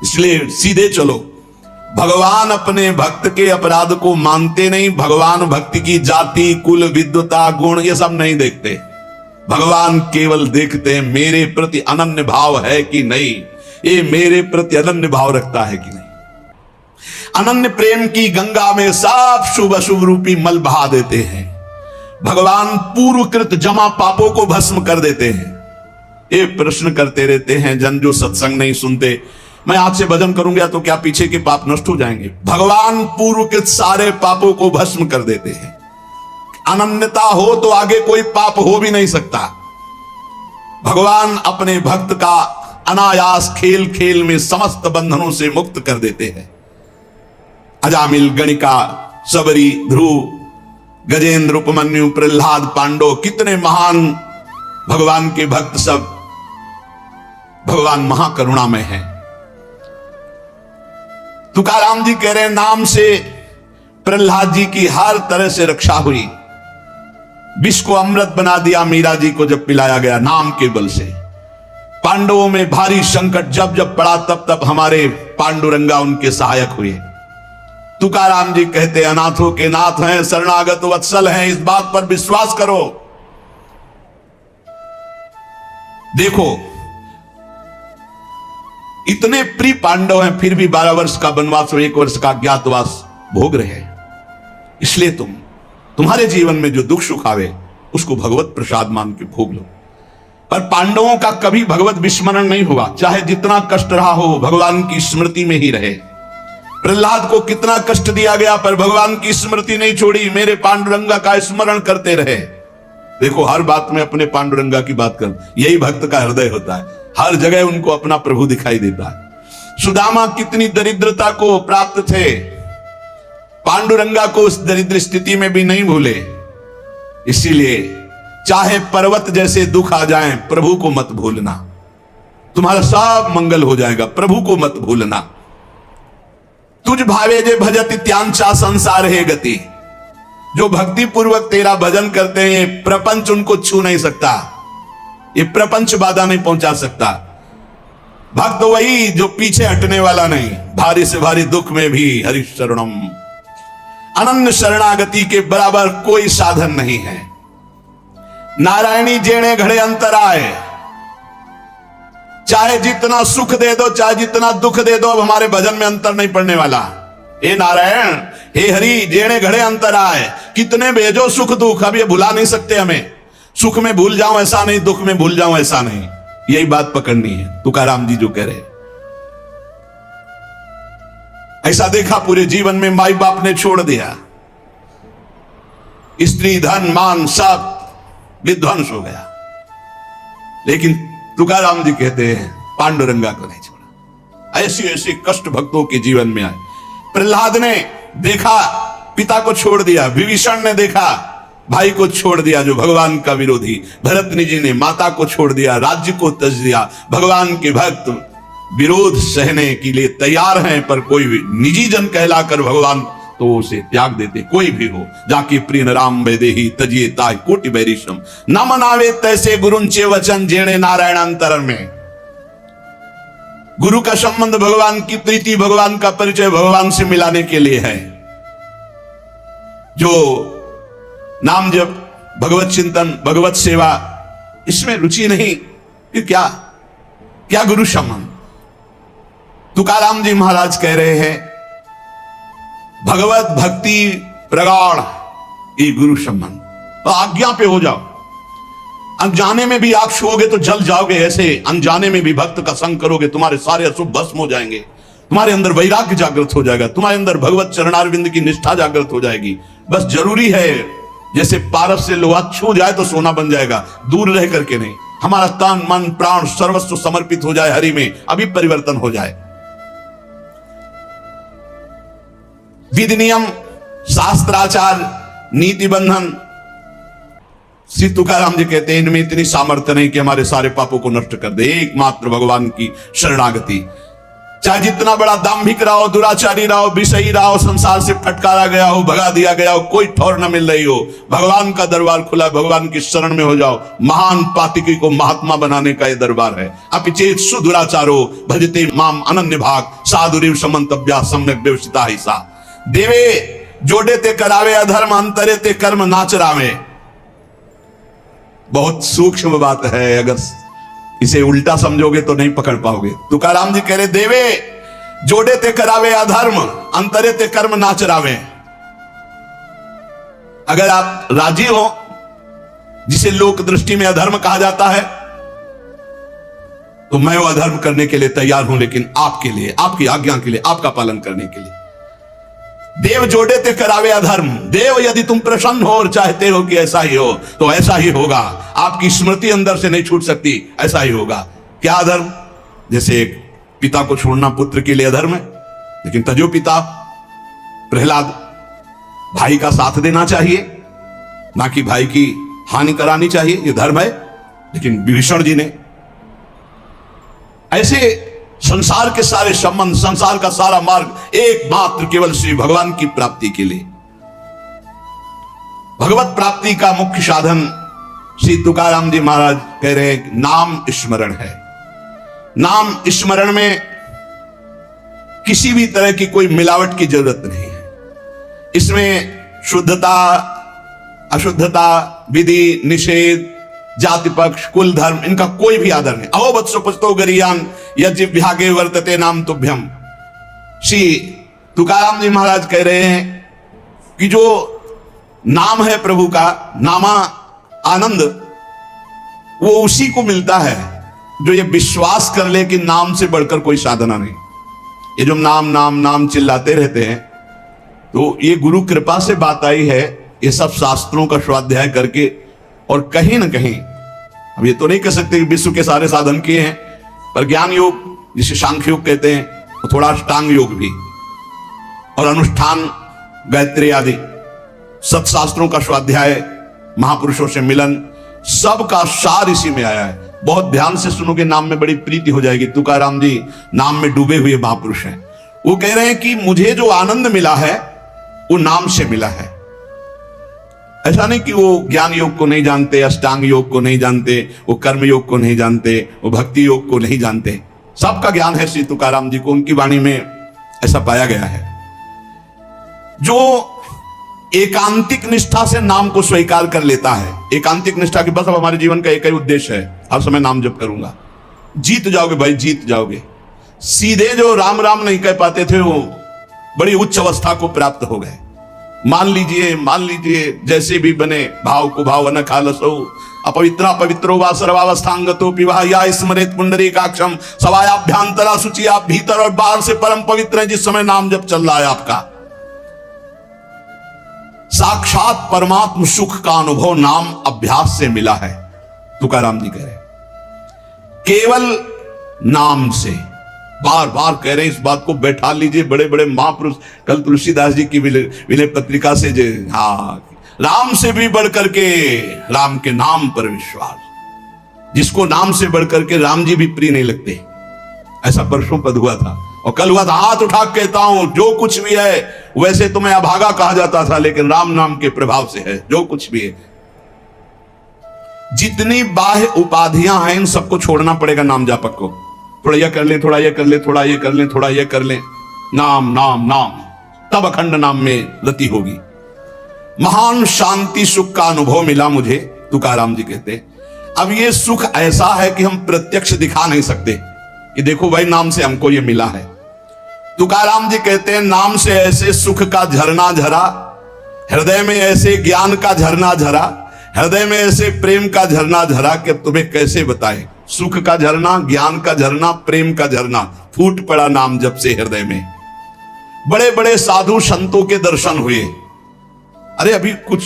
इसलिए सीधे चलो। भगवान अपने भक्त के अपराध को मानते नहीं। भगवान भक्ति की जाति, कुल, विद्वता, गुण ये सब नहीं देखते। भगवान केवल देखते हैं मेरे प्रति अनन्य भाव है कि नहीं, ये मेरे प्रति अनन्य भाव रखता है कि नहीं। अनन्य प्रेम की गंगा में सब शुभ अशुभ रूपी मल बहा देते हैं। भगवान पूर्वकृत जमा पापों को भस्म कर देते हैं। ये प्रश्न करते रहते हैं जन जो सत्संग नहीं सुनते, मैं आज से भजन करूंगा तो क्या पीछे के पाप नष्ट हो जाएंगे? भगवान पूर्वकृत सारे पापों को भस्म कर देते हैं। अनन्यता हो तो आगे कोई पाप हो भी नहीं सकता। भगवान अपने भक्त का अनायास खेल खेल में समस्त बंधनों से मुक्त कर देते हैं। अजामिल, गणिका, सबरी, ध्रुव, गजेंद्र, उपमन्यु, प्रहलाद, पांडव, कितने महान भगवान के भक्त, सब भगवान महाकरुणामय हैं। तुकाराम जी कह रहे हैं नाम से प्रहलाद जी की हर तरह से रक्षा हुई। विष को अमृत बना दिया मीरा जी को जब पिलाया गया नाम के बल से। पांडवों में भारी संकट जब जब पड़ा तब तब हमारे पांडुरंगा उनके सहायक हुए। तुकाराम जी कहते अनाथों के नाथ हैं, शरणागत वत्सल हैं, इस बात पर विश्वास करो। देखो इतने प्रिय पांडव हैं फिर भी 12 वर्ष का वनवास और 1 वर्ष का अज्ञातवास भोग रहे हैं। इसलिए तुम्हारे जीवन में जो दुख सुख आवे उसको भगवत प्रसाद मान के भोग लो। पर पांडवों का कभी भगवत विस्मरण नहीं हुआ। चाहे जितना कष्ट रहा हो भगवान की स्मृति में ही रहे। प्रहलाद को कितना कष्ट दिया गया पर भगवान की स्मृति नहीं छोड़ी, मेरे पांडुरंगा का स्मरण करते रहे। देखो हर बात में अपने पांडुरंगा की बात कर, यही भक्त का हृदय होता है। हर जगह उनको अपना प्रभु दिखाई देता है। सुदामा कितनी दरिद्रता को प्राप्त थे, पांडुरंगा को उस दरिद्र स्थिति में भी नहीं भूले। इसीलिए चाहे पर्वत जैसे दुख आ जाएं, प्रभु को मत भूलना, तुम्हारा सब मंगल हो जाएगा। प्रभु को मत भूलना। तुझ भावे जे भजत त्यांचा संसार है गति। जो भक्ति पूर्वक तेरा भजन करते हैं प्रपंच उनको छू नहीं सकता, ये प्रपंच बाधा नहीं पहुंचा सकता। भक्त वही जो पीछे हटने वाला नहीं, भारी से भारी दुख में भी हरि शरणम। अनन्य शरणागति के बराबर कोई साधन नहीं है। नारायणी जेणे घड़े अंतर आए, चाहे जितना सुख दे दो चाहे जितना दुख दे दो, अब हमारे भजन में अंतर नहीं पड़ने वाला। हे नारायण, हे हरि, जेणे घड़े अंतर आए, कितने भेजो सुख दुख, अब ये भुला नहीं सकते हमें। सुख में भूल जाऊं ऐसा नहीं, दुख में भूल जाऊं ऐसा नहीं, यही बात पकड़नी है। तुकाराम जी जो कह रहे, ऐसा देखा पूरे जीवन में माई बाप ने छोड़ दिया, स्त्री धन मान सब विध्वंस हो गया, लेकिन तुकाराम जी कहते हैं पांडुरंगा को नहीं छोड़ा। ऐसे ऐसे कष्ट भक्तों के जीवन में आए। प्रहलाद ने देखा पिता को छोड़ दिया, विभीषण ने देखा भाई को छोड़ दिया जो भगवान का विरोधी, भरतनी जी ने माता को छोड़ दिया, राज्य को त्यज दिया। भगवान के भक्त विरोध सहने के लिए तैयार हैं, पर कोई भी निजी जन कहलाकर भगवान तो उसे त्याग देते। कोई भी हो जाके प्रिय राम वैदेही तजिए ताय कोटि बैरिशम, न मनावे तैसे गुरुंचे वचन जेणे नारायण अंतर में। गुरु का संबंध भगवान की प्रीति, भगवान का परिचय भगवान से मिलाने के लिए है। जो नाम जप, भगवत चिंतन, भगवत सेवा, इसमें रुचि नहीं, फिर क्या क्या गुरु संबंध। तुकाराम जी महाराज कह रहे हैं भगवत भक्ति प्रगाढ़ ये गुरु संबंध। तो आज्ञा पे हो जाओ। अनजाने में भी आप छुओगे तो जल जाओगे, ऐसे अनजाने में भी भक्त का संग करोगे तुम्हारे सारे अशुभ भस्म हो जाएंगे, तुम्हारे अंदर वैराग्य जागृत हो जाएगा, तुम्हारे अंदर भगवत चरणारविंद की निष्ठा जागृत हो जाएगी। बस जरूरी है जैसे पारस से लोहा छू जाए तो सोना बन जाएगा, दूर रह करके नहीं। हमारा तन मन प्राण सर्वस्व समर्पित हो जाए हरि में, अभी परिवर्तन हो जाए। विधि नियम शास्त्राचार नीति बंधन श्री तुकाराम जी कहते हैं इनमें इतनी सामर्थ्य नहीं कि हमारे सारे पापों को नष्ट कर दे, एकमात्र भगवान की शरणागति। चाहे जितना बड़ा दाम्भिक रहा हो, दुराचारी रहा हो, विषयी रहा हो, संसार से फटकारा गया हो, भगा दिया गया हो, कोई ठौर न मिल रही हो, भगवान का दरबार खुला, भगवान की शरण में हो जाओ। महान पातिकी को महात्मा बनाने का यह दरबार है। अपिचेत सुदुराचारो भजते माम अनन्य भाग साधुरीव समंतव्या सम्यक व्यवस्थिता ही सा। देवे जोड़े ते करावे अधर्म, अंतरे ते कर्म नाचरावे। बहुत सूक्ष्म बात है, अगर इसे उल्टा समझोगे तो नहीं पकड़ पाओगे। तुकाराम जी कह रहे देवे जोड़े ते करावे अधर्म, अंतरे ते कर्म नाचरावे। अगर आप राजी हो, जिसे लोक दृष्टि में अधर्म कहा जाता है, तो मैं वो अधर्म करने के लिए तैयार हूं, लेकिन आपके लिए, आपकी आज्ञा के लिए, आपका पालन करने के लिए। देव जोड़े ते करावे अधर्म। देव यदि तुम प्रसन्न हो और चाहते हो कि ऐसा ही हो, तो ऐसा ही होगा। आपकी स्मृति अंदर से नहीं छूट सकती, ऐसा ही होगा। क्या अधर्म? जैसे एक पिता को छोड़ना पुत्र के लिए अधर्म है, लेकिन तजो पिता प्रहलाद भाई का साथ देना चाहिए, ना कि भाई की हानि करानी चाहिए, यह धर्म है। लेकिन विभीषण जी ने ऐसे संसार के सारे संबंध, संसार का सारा मार्ग एकमात्र केवल श्री भगवान की प्राप्ति के लिए। भगवत प्राप्ति का मुख्य साधन श्री तुकाराम जी महाराज कह रहे हैं नाम स्मरण है। नाम स्मरण में किसी भी तरह की कोई मिलावट की जरूरत नहीं है। इसमें शुद्धता, अशुद्धता, विधि, निषेध, जाति पक्ष, कुल धर्म, इनका कोई भी आदर नहीं। अहो वत्सो पुस्तो गरियान यज्ञ वर्तते नाम तुभ्यम। श्री तुकाराम जी महाराज कह रहे हैं कि जो नाम है प्रभु का, नामा आनंद, वो उसी को मिलता है जो ये विश्वास कर ले कि नाम से बढ़कर कोई साधना नहीं। ये जो नाम नाम नाम चिल्लाते रहते हैं, तो ये गुरु कृपा से बात आई है। ये सब शास्त्रों का स्वाध्याय करके, और कहीं ना कहीं, अब ये तो नहीं कह सकते कि विश्व के सारे साधन किए हैं, पर ज्ञान योग जिसे सांख्य योग कहते हैं, और थोड़ा अष्टांग योग भी, और अनुष्ठान, गायत्री आदि सत्शास्त्रों का स्वाध्याय, महापुरुषों से मिलन, सबका सार इसी में आया है। बहुत ध्यान से सुनोगे, नाम में बड़ी प्रीति हो जाएगी। तुकाराम जी नाम में डूबे हुए महापुरुष हैं। वो कह रहे हैं कि मुझे जो आनंद मिला है वो नाम से मिला है। ऐसा नहीं कि वो ज्ञान योग को नहीं जानते, अष्टांग योग को नहीं जानते, वो कर्म योग को नहीं जानते, वो भक्ति योग को नहीं जानते। सबका ज्ञान है श्री तुकाराम जी को, उनकी वाणी में ऐसा पाया गया है। जो एकांतिक निष्ठा से नाम को स्वीकार कर लेता है, एकांतिक निष्ठा की बस अब हमारे जीवन का एक ही उद्देश्य है, हर समय नाम जप करूंगा, जीत जाओगे भाई, जीत जाओगे। सीधे जो राम राम नहीं कह पाते थे, वो बड़ी उच्च अवस्था को प्राप्त हो गए। मान लीजिए जैसे भी बने, भाव को भाव न खालसो अपवित्रा पवित्रो वा सर्वावस्थांगतो पिवा या स्मरेत पुंडरीकाक्षम सवायाभ्यांतरा शुचि। आप भीतर और बाहर से परम पवित्र हैं जिस समय नाम जप चल रहा है आपका। साक्षात परमात्म सुख का अनुभव नाम अभ्यास से मिला है, तुकाराम जी कह रहे। केवल नाम से, बार बार कह रहे हैं इस बात को, बैठा लीजिए। बड़े बड़े महापुरुष, कल तुलसीदास जी की विनय पत्रिका से जो, हाँ, राम से भी बढ़कर के राम के नाम पर विश्वास, जिसको नाम से बढ़कर के राम जी भी प्रिय नहीं लगते। ऐसा परसों पद हुआ था, और कल हुआ था। हाथ उठा कहता हूं, जो कुछ भी है, वैसे तो मैं अभागा कहा जाता था, लेकिन राम नाम के प्रभाव से है जो कुछ भी है। जितनी बाह्य उपाधियां हैं, इन सबको छोड़ना पड़ेगा नाम जापक को। थोड़ा यह कर ले, थोड़ा यह कर ले, थोड़ा यह कर ले, थोड़ा यह कर ले, नाम नाम नाम, तब अखंड नाम में रति होगी। महान शांति सुख का अनुभव मिला मुझे, तुकाराम जी कहते। अब ये सुख ऐसा है कि हम प्रत्यक्ष दिखा नहीं सकते कि देखो भाई नाम से हमको ये मिला है। तुकाराम जी कहते हैं नाम से ऐसे सुख का झरना झरा, हृदय में ऐसे ज्ञान का झरना झरा, हृदय में ऐसे प्रेम का झरना झरा कि तुम्हें कैसे बताएं। सुख का झरना, ज्ञान का झरना, प्रेम का झरना फूट पड़ा नाम जब से हृदय में। बड़े बड़े साधु संतों के दर्शन हुए। अरे अभी कुछ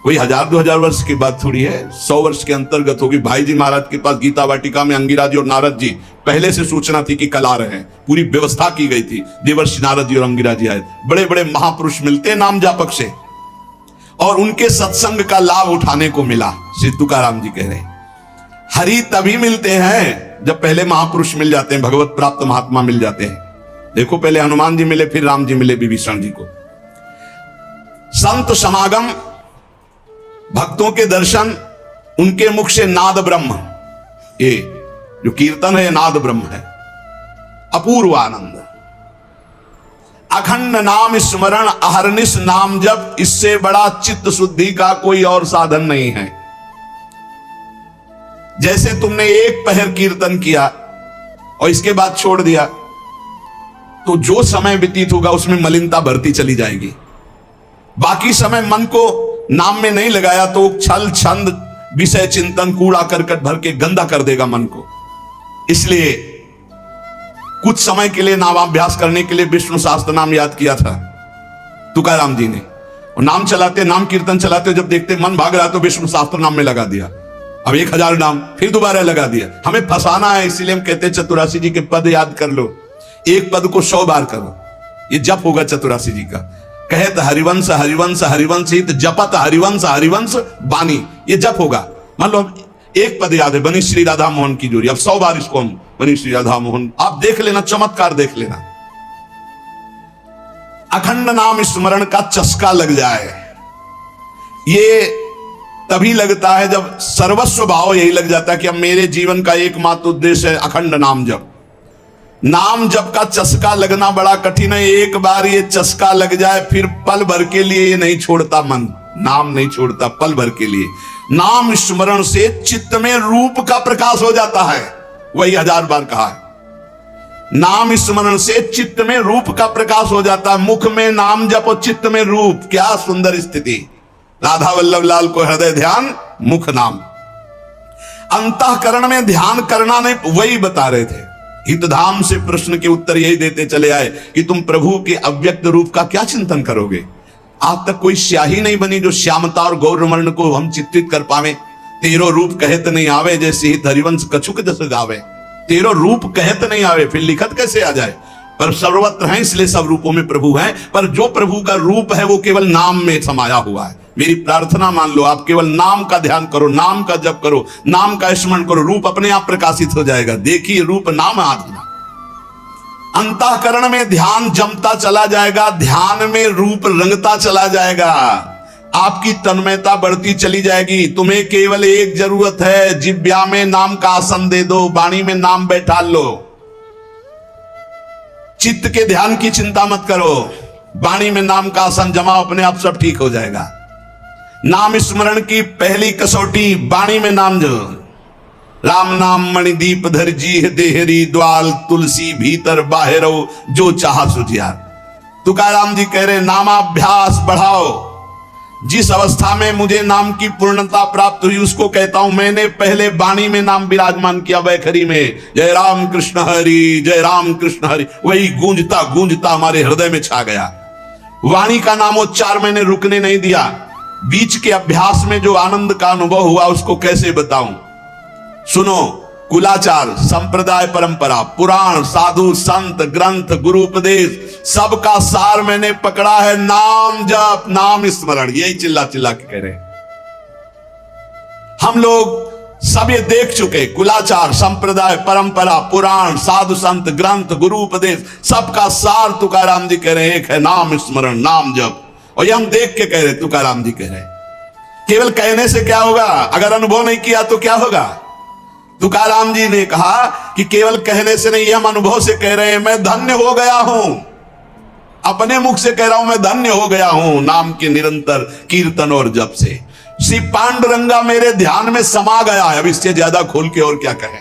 कोई 1000-2000 वर्ष की बात थोड़ी है, 100 वर्ष के अंतर्गत होगी। भाई जी महाराज के पास गीता वाटिका में अंगिरा जी और नारद जी, पहले से सूचना थी कि कल आ रहे हैं, पूरी व्यवस्था की गई थी। देवर्षि नारद जी और अंगिरा जी आए। बड़े बड़े महापुरुष मिलते नाम जापक से। और उनके सत्संग का लाभ उठाने को मिला। श्री तुकाराम जी कह रहे हैं हरि तभी मिलते हैं जब पहले महापुरुष मिल जाते हैं, भगवत प्राप्त महात्मा मिल जाते हैं। देखो पहले हनुमान जी मिले, फिर राम जी मिले विभीषण जी को। संत समागम, भक्तों के दर्शन, उनके मुख से नाद ब्रह्म, ये जो कीर्तन है नाद ब्रह्म है, अपूर्व आनंद। अखंड नाम स्मरण अहरनिश नाम जप, इससे बड़ा चित्त शुद्धि का कोई और साधन नहीं है। जैसे तुमने एक पहर कीर्तन किया और इसके बाद छोड़ दिया तो जो समय व्यतीत होगा उसमें मलिनता बढ़ती चली जाएगी। बाकी समय मन को नाम में नहीं लगाया तो छल छंद विषय चिंतन कूड़ा करकट भर के गंदा कर देगा मन को। इसलिए कुछ समय के लिए नामाभ्यास करने के लिए विष्णु सहस्त्र नाम याद किया था तुकाराम जी ने, और नाम चलाते नाम कीर्तन चलाते जब देखते मन भाग रहा तो विष्णु सहस्त्र नाम में लगा दिया। अब 1000 नाम फिर दोबारा लगा दिया। हमें फंसाना है, इसीलिए हम कहते हैं चतुरासी जी के पद याद कर लो, एक पद को 100 बार करो, ये जप होगा चतुरासी जी का। कहत हरिवंश हरिवंश हरिवंश हित जपत हरिवंश हरिवंश बानी, ये जप होगा। मान लो एक पद याद है बनी श्री राधा मोहन की जोड़ी, अब 100 बार इसको हम बनी श्री राधा मोहन, आप देख लेना चमत्कार देख लेना। अखंड नाम स्मरण का चस्का लग जाए, ये तभी लगता है जब सर्वस्व भाव यही लग जाता है कि अब मेरे जीवन का एकमात्र उद्देश्य है अखंड नाम जप। नाम जप का चस्का लगना बड़ा कठिन है। एक बार ये चस्का लग जाए फिर पल भर के लिए ये नहीं छोड़ता मन, नाम नहीं छोड़ता पल भर के लिए। नाम स्मरण से चित्त में रूप का प्रकाश हो जाता है, वही 1000 बार कहा है। नाम स्मरण से चित्त में रूप का प्रकाश हो जाता है। मुख में नाम जप और चित्त में रूप, क्या सुंदर स्थिति। राधा वल्लभ लाल को हृदय ध्यान मुख नाम। अंतःकरण में ध्यान करना नहीं, वही बता रहे थे। हितधाम से प्रश्न के उत्तर यही देते चले आए कि तुम प्रभु के अव्यक्त रूप का क्या चिंतन करोगे। आज तक कोई स्याही नहीं बनी जो श्यामता और गौरवर्ण को हम चित्रित कर पावे। तेरो रूप कहत नहीं आवे, जैसे हित हरिवंश कछुक जस गावे। तेरो रूप कहत नहीं आवे, फिर लिखत कैसे आ जाए। पर सर्वत्र है इसलिए सब रूपों में प्रभु है, पर जो प्रभु का रूप है वो केवल नाम में समाया हुआ है। मेरी प्रार्थना मान लो, आप केवल नाम का ध्यान करो, नाम का जप करो, नाम का स्मरण करो, रूप अपने आप प्रकाशित हो जाएगा। देखिए रूप नाम आत्मा। अंतःकरण में ध्यान जमता चला जाएगा, ध्यान में रूप रंगता चला जाएगा, आपकी तन्मयता बढ़ती चली जाएगी। तुम्हें केवल एक जरूरत है, जिब्या में नाम का आसन दे दो, वाणी में नाम बैठा लो। चित्त के ध्यान की चिंता मत करो, वाणी में नाम का आसन जमाओ, अपने आप सब ठीक हो जाएगा। नाम स्मरण की पहली कसौटी वाणी में नाम जो राम नाम मणिदीप धर जी देहरी द्वाल तुलसी भीतर बाहरो जो चाह सुझियार। तुकाराम जी कह रहे नामाभ्यास बढ़ाओ। जिस अवस्था में मुझे नाम की पूर्णता प्राप्त हुई उसको कहता हूं मैंने पहले वाणी में नाम विराजमान किया, वैखरी में जय राम कृष्ण हरि जय राम कृष्ण हरि, वही गूंजता गूंजता हमारे हृदय में छा गया। वाणी का नामोच्चार मैंने रुकने नहीं दिया। बीच के अभ्यास में जो आनंद का अनुभव हुआ उसको कैसे बताऊं। सुनो, कुलाचार, संप्रदाय, परंपरा, पुराण, साधु, संत, ग्रंथ, गुरु उपदेश, सबका सार मैंने पकड़ा है नाम जप नाम स्मरण। यही चिल्ला चिल्ला के कह रहे हैं। हम लोग सब ये देख चुके, कुलाचार, संप्रदाय, परंपरा, पुराण, साधु, संत, ग्रंथ, गुरु उपदेश, सबका सार तुकाराम जी कह रहे हैं एक है नाम स्मरण नाम जप। और ये हम देख के कह रहे, तुकाराम जी कह रहे। केवल कहने से क्या होगा, अगर अनुभव नहीं किया तो क्या होगा। तुकाराम जी ने कहा कि केवल कहने से नहीं, हम अनुभव से कह रहे हैं। मैं धन्य हो गया हूं, अपने मुख से कह रहा हूं मैं धन्य हो गया हूं नाम के निरंतर कीर्तन और जप से। श्री पांडुरंगा मेरे ध्यान में समा गया है। अब इससे ज्यादा खोल के और क्या कहें।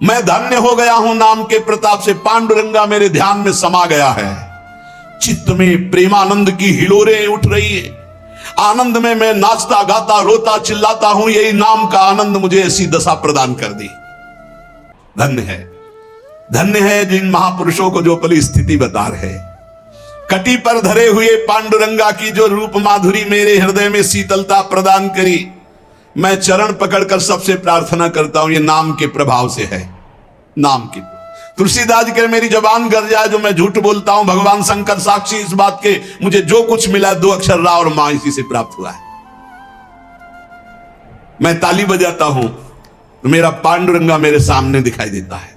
मैं धन्य हो गया हूं नाम के प्रताप से, पांडुरंगा मेरे ध्यान में समा गया है। चित्त में प्रेमानंद की हिलोरें उठ रही है। आनंद में मैं नाचता गाता रोता चिल्लाता हूं। यही नाम का आनंद मुझे ऐसी दशा प्रदान कर दी। धन्य है जिन महापुरुषों को जो अपनी स्थिति बता रहे। कटी पर धरे हुए पांडुरंगा की जो रूप माधुरी मेरे हृदय में शीतलता प्रदान करी। मैं चरण पकड़कर सबसे प्रार्थना करता हूं ये नाम के प्रभाव से है। नाम की तुलसीदास के मेरी जबान गर जाए जो मैं झूठ बोलता हूं, भगवान शंकर साक्षी इस बात के, मुझे जो कुछ मिला 2 अक्षर रा और मां इसी से प्राप्त हुआ है। मैं ताली बजाता हूं तो मेरा पांडुरंगा मेरे सामने दिखाई देता है।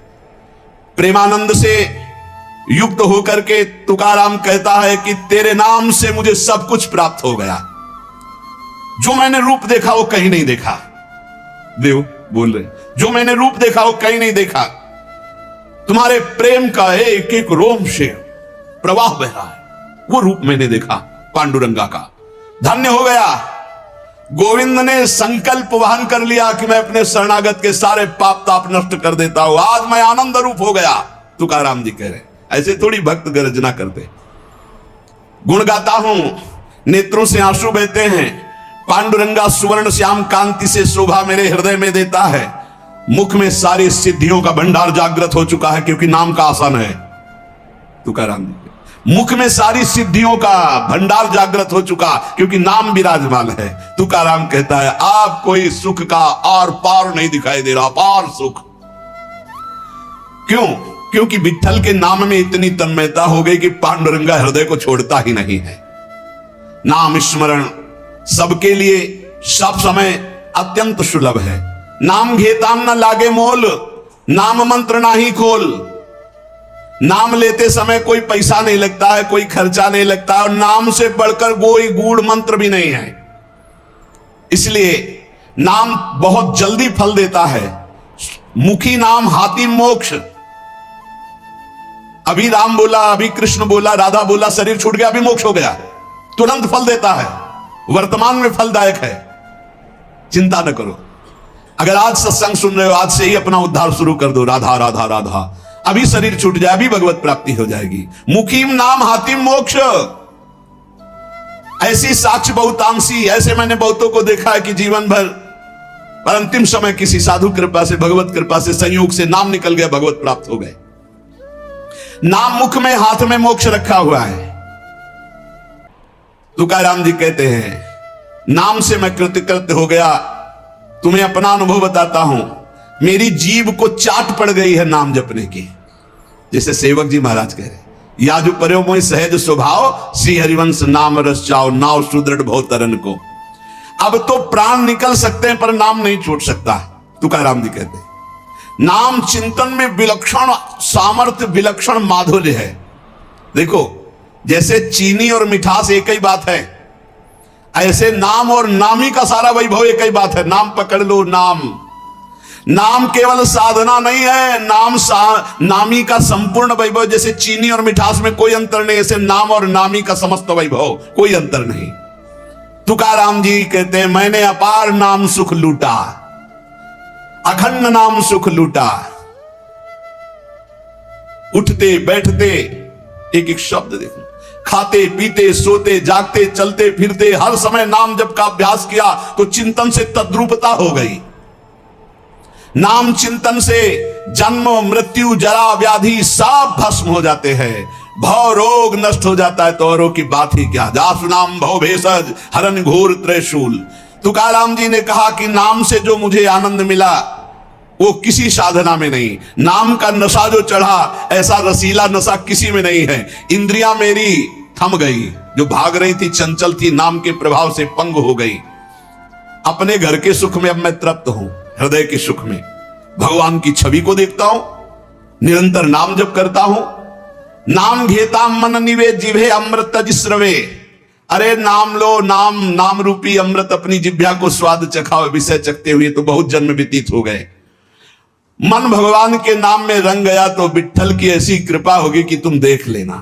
प्रेमानंद से युक्त होकर के तुकाराम कहता है कि तेरे नाम से मुझे सब कुछ प्राप्त हो गया। जो मैंने रूप देखा वो कहीं नहीं देखा। देव बोल रहे, जो मैंने रूप देखा वो कहीं नहीं देखा। तुम्हारे प्रेम का एक एक रोम से प्रवाह बह रहा है, वो रूप मैंने देखा पांडुरंगा का। धन्य हो गया। गोविंद ने संकल्प वहन कर लिया कि मैं अपने शरणागत के सारे पाप ताप नष्ट कर देता हूं, आज मैं आनंद रूप हो गया। तुकाराम जी कह रहे, ऐसे थोड़ी भक्त गर्जना करते। गुण गाता हूं, नेत्रों से आंसू बहते हैं। पांडुरंगा सुवर्ण श्याम कांति से शोभा मेरे हृदय में देता है। मुख में सारी सिद्धियों का भंडार जागृत हो चुका है, क्योंकि नाम का आसन है। तुकाराम जी मुख में सारी सिद्धियों का भंडार जागृत हो चुका, क्योंकि नाम विराजमान है। तुकाराम कहता है आप कोई सुख का आर पार नहीं दिखाई दे रहा, पार सुख। क्यों? क्योंकि विठ्ठल के नाम में इतनी तन्मयता हो गई कि पांडुरंगा हृदय को छोड़ता ही नहीं है। नाम स्मरण सबके लिए सब समय अत्यंत सुलभ है। नाम घेताम न लागे मोल, नाम मंत्र ना ही खोल। नाम लेते समय कोई पैसा नहीं लगता है, कोई खर्चा नहीं लगता है, और नाम से बढ़कर कोई गूढ़ मंत्र भी नहीं है। इसलिए नाम बहुत जल्दी फल देता है। मुखी नाम हाथी मोक्ष। अभी राम बोला, अभी कृष्ण बोला, राधा बोला, शरीर छूट गया, अभी मोक्ष हो गया, तुरंत फल देता है, वर्तमान में फलदायक है। चिंता न करो। अगर आज सत्संग सुन रहे हो, आज से ही अपना उद्धार शुरू कर दो। राधा राधा राधा, अभी शरीर छूट जाए, अभी भगवत प्राप्ति हो जाएगी। मुखीम नाम हातिम मोक्ष। ऐसी साक्ष्य बहुतांशी, ऐसे मैंने बहुतों को देखा है कि जीवन भर पर अंतिम समय किसी साधु कृपा से, भगवत कृपा से, संयोग से नाम निकल गया, भगवत प्राप्त हो गए। नाम मुख में, हाथ में मोक्ष रखा हुआ है। तुकाराम जी कहते हैं नाम से मैं कृतकृत्य हो गया। तुम्हें अपना अनुभव बताता हूं, मेरी जीभ को चाट पड़ गई है नाम जपने की। जैसे सेवक जी महाराज कह रहे, या जो पर्यो मोहि सहज स्वभाव, श्री हरिवंश नाम रस चाओ, नाव सुदृढ़ भव तरन को। अब तो प्राण निकल सकते हैं पर नाम नहीं छूट सकता। तुकाराम जी कहते हैं नाम चिंतन में विलक्षण सामर्थ्य, विलक्षण माधुर्य है। देखो जैसे चीनी और मिठास एक ही बात है, ऐसे नाम और नामी का सारा वैभव एक ही बात है। नाम पकड़ लो। नाम केवल साधना नहीं है, नामी का संपूर्ण वैभव। जैसे चीनी और मिठास में कोई अंतर नहीं, ऐसे नाम और नामी का समस्त वैभव, कोई अंतर नहीं। तुकाराम जी कहते हैं मैंने अपार नाम सुख लूटा, अखंड नाम सुख लूटा। उठते बैठते एक एक शब्द देखो, खाते पीते सोते जागते चलते फिरते हर समय नाम जप का अभ्यास किया तो चिंतन से तद्रूपता हो गई। नाम चिंतन से जन्म मृत्यु जरा व्याधि सब भस्म हो जाते हैं, भव रोग नष्ट हो जाता है। तो औरों की बात ही क्या, जासु नाम भव भेषज हरन घोर त्रिशूल। तुकाराम जी ने कहा कि नाम से जो मुझे आनंद मिला वो किसी साधना में नहीं। नाम का नशा जो चढ़ा, ऐसा रसीला नशा किसी में नहीं है। इंद्रियां मेरी थम गई, जो भाग रही थी चंचल थी, नाम के प्रभाव से पंग हो गई। अपने घर के सुख में अब मैं तृप्त हूं, हृदय के सुख में भगवान की छवि को देखता हूं, निरंतर नाम जप करता हूं। नाम घेता मन निवेद जिभे अमृत तजिस्रवे। अरे नाम लो, नाम रूपी अमृत अपनी जिभ्या को स्वाद चखाओ। विषय चखते हुए तो बहुत जन्म व्यतीत हो गए। मन भगवान के नाम में रंग गया तो विठ्ठल की ऐसी कृपा होगी कि तुम देख लेना।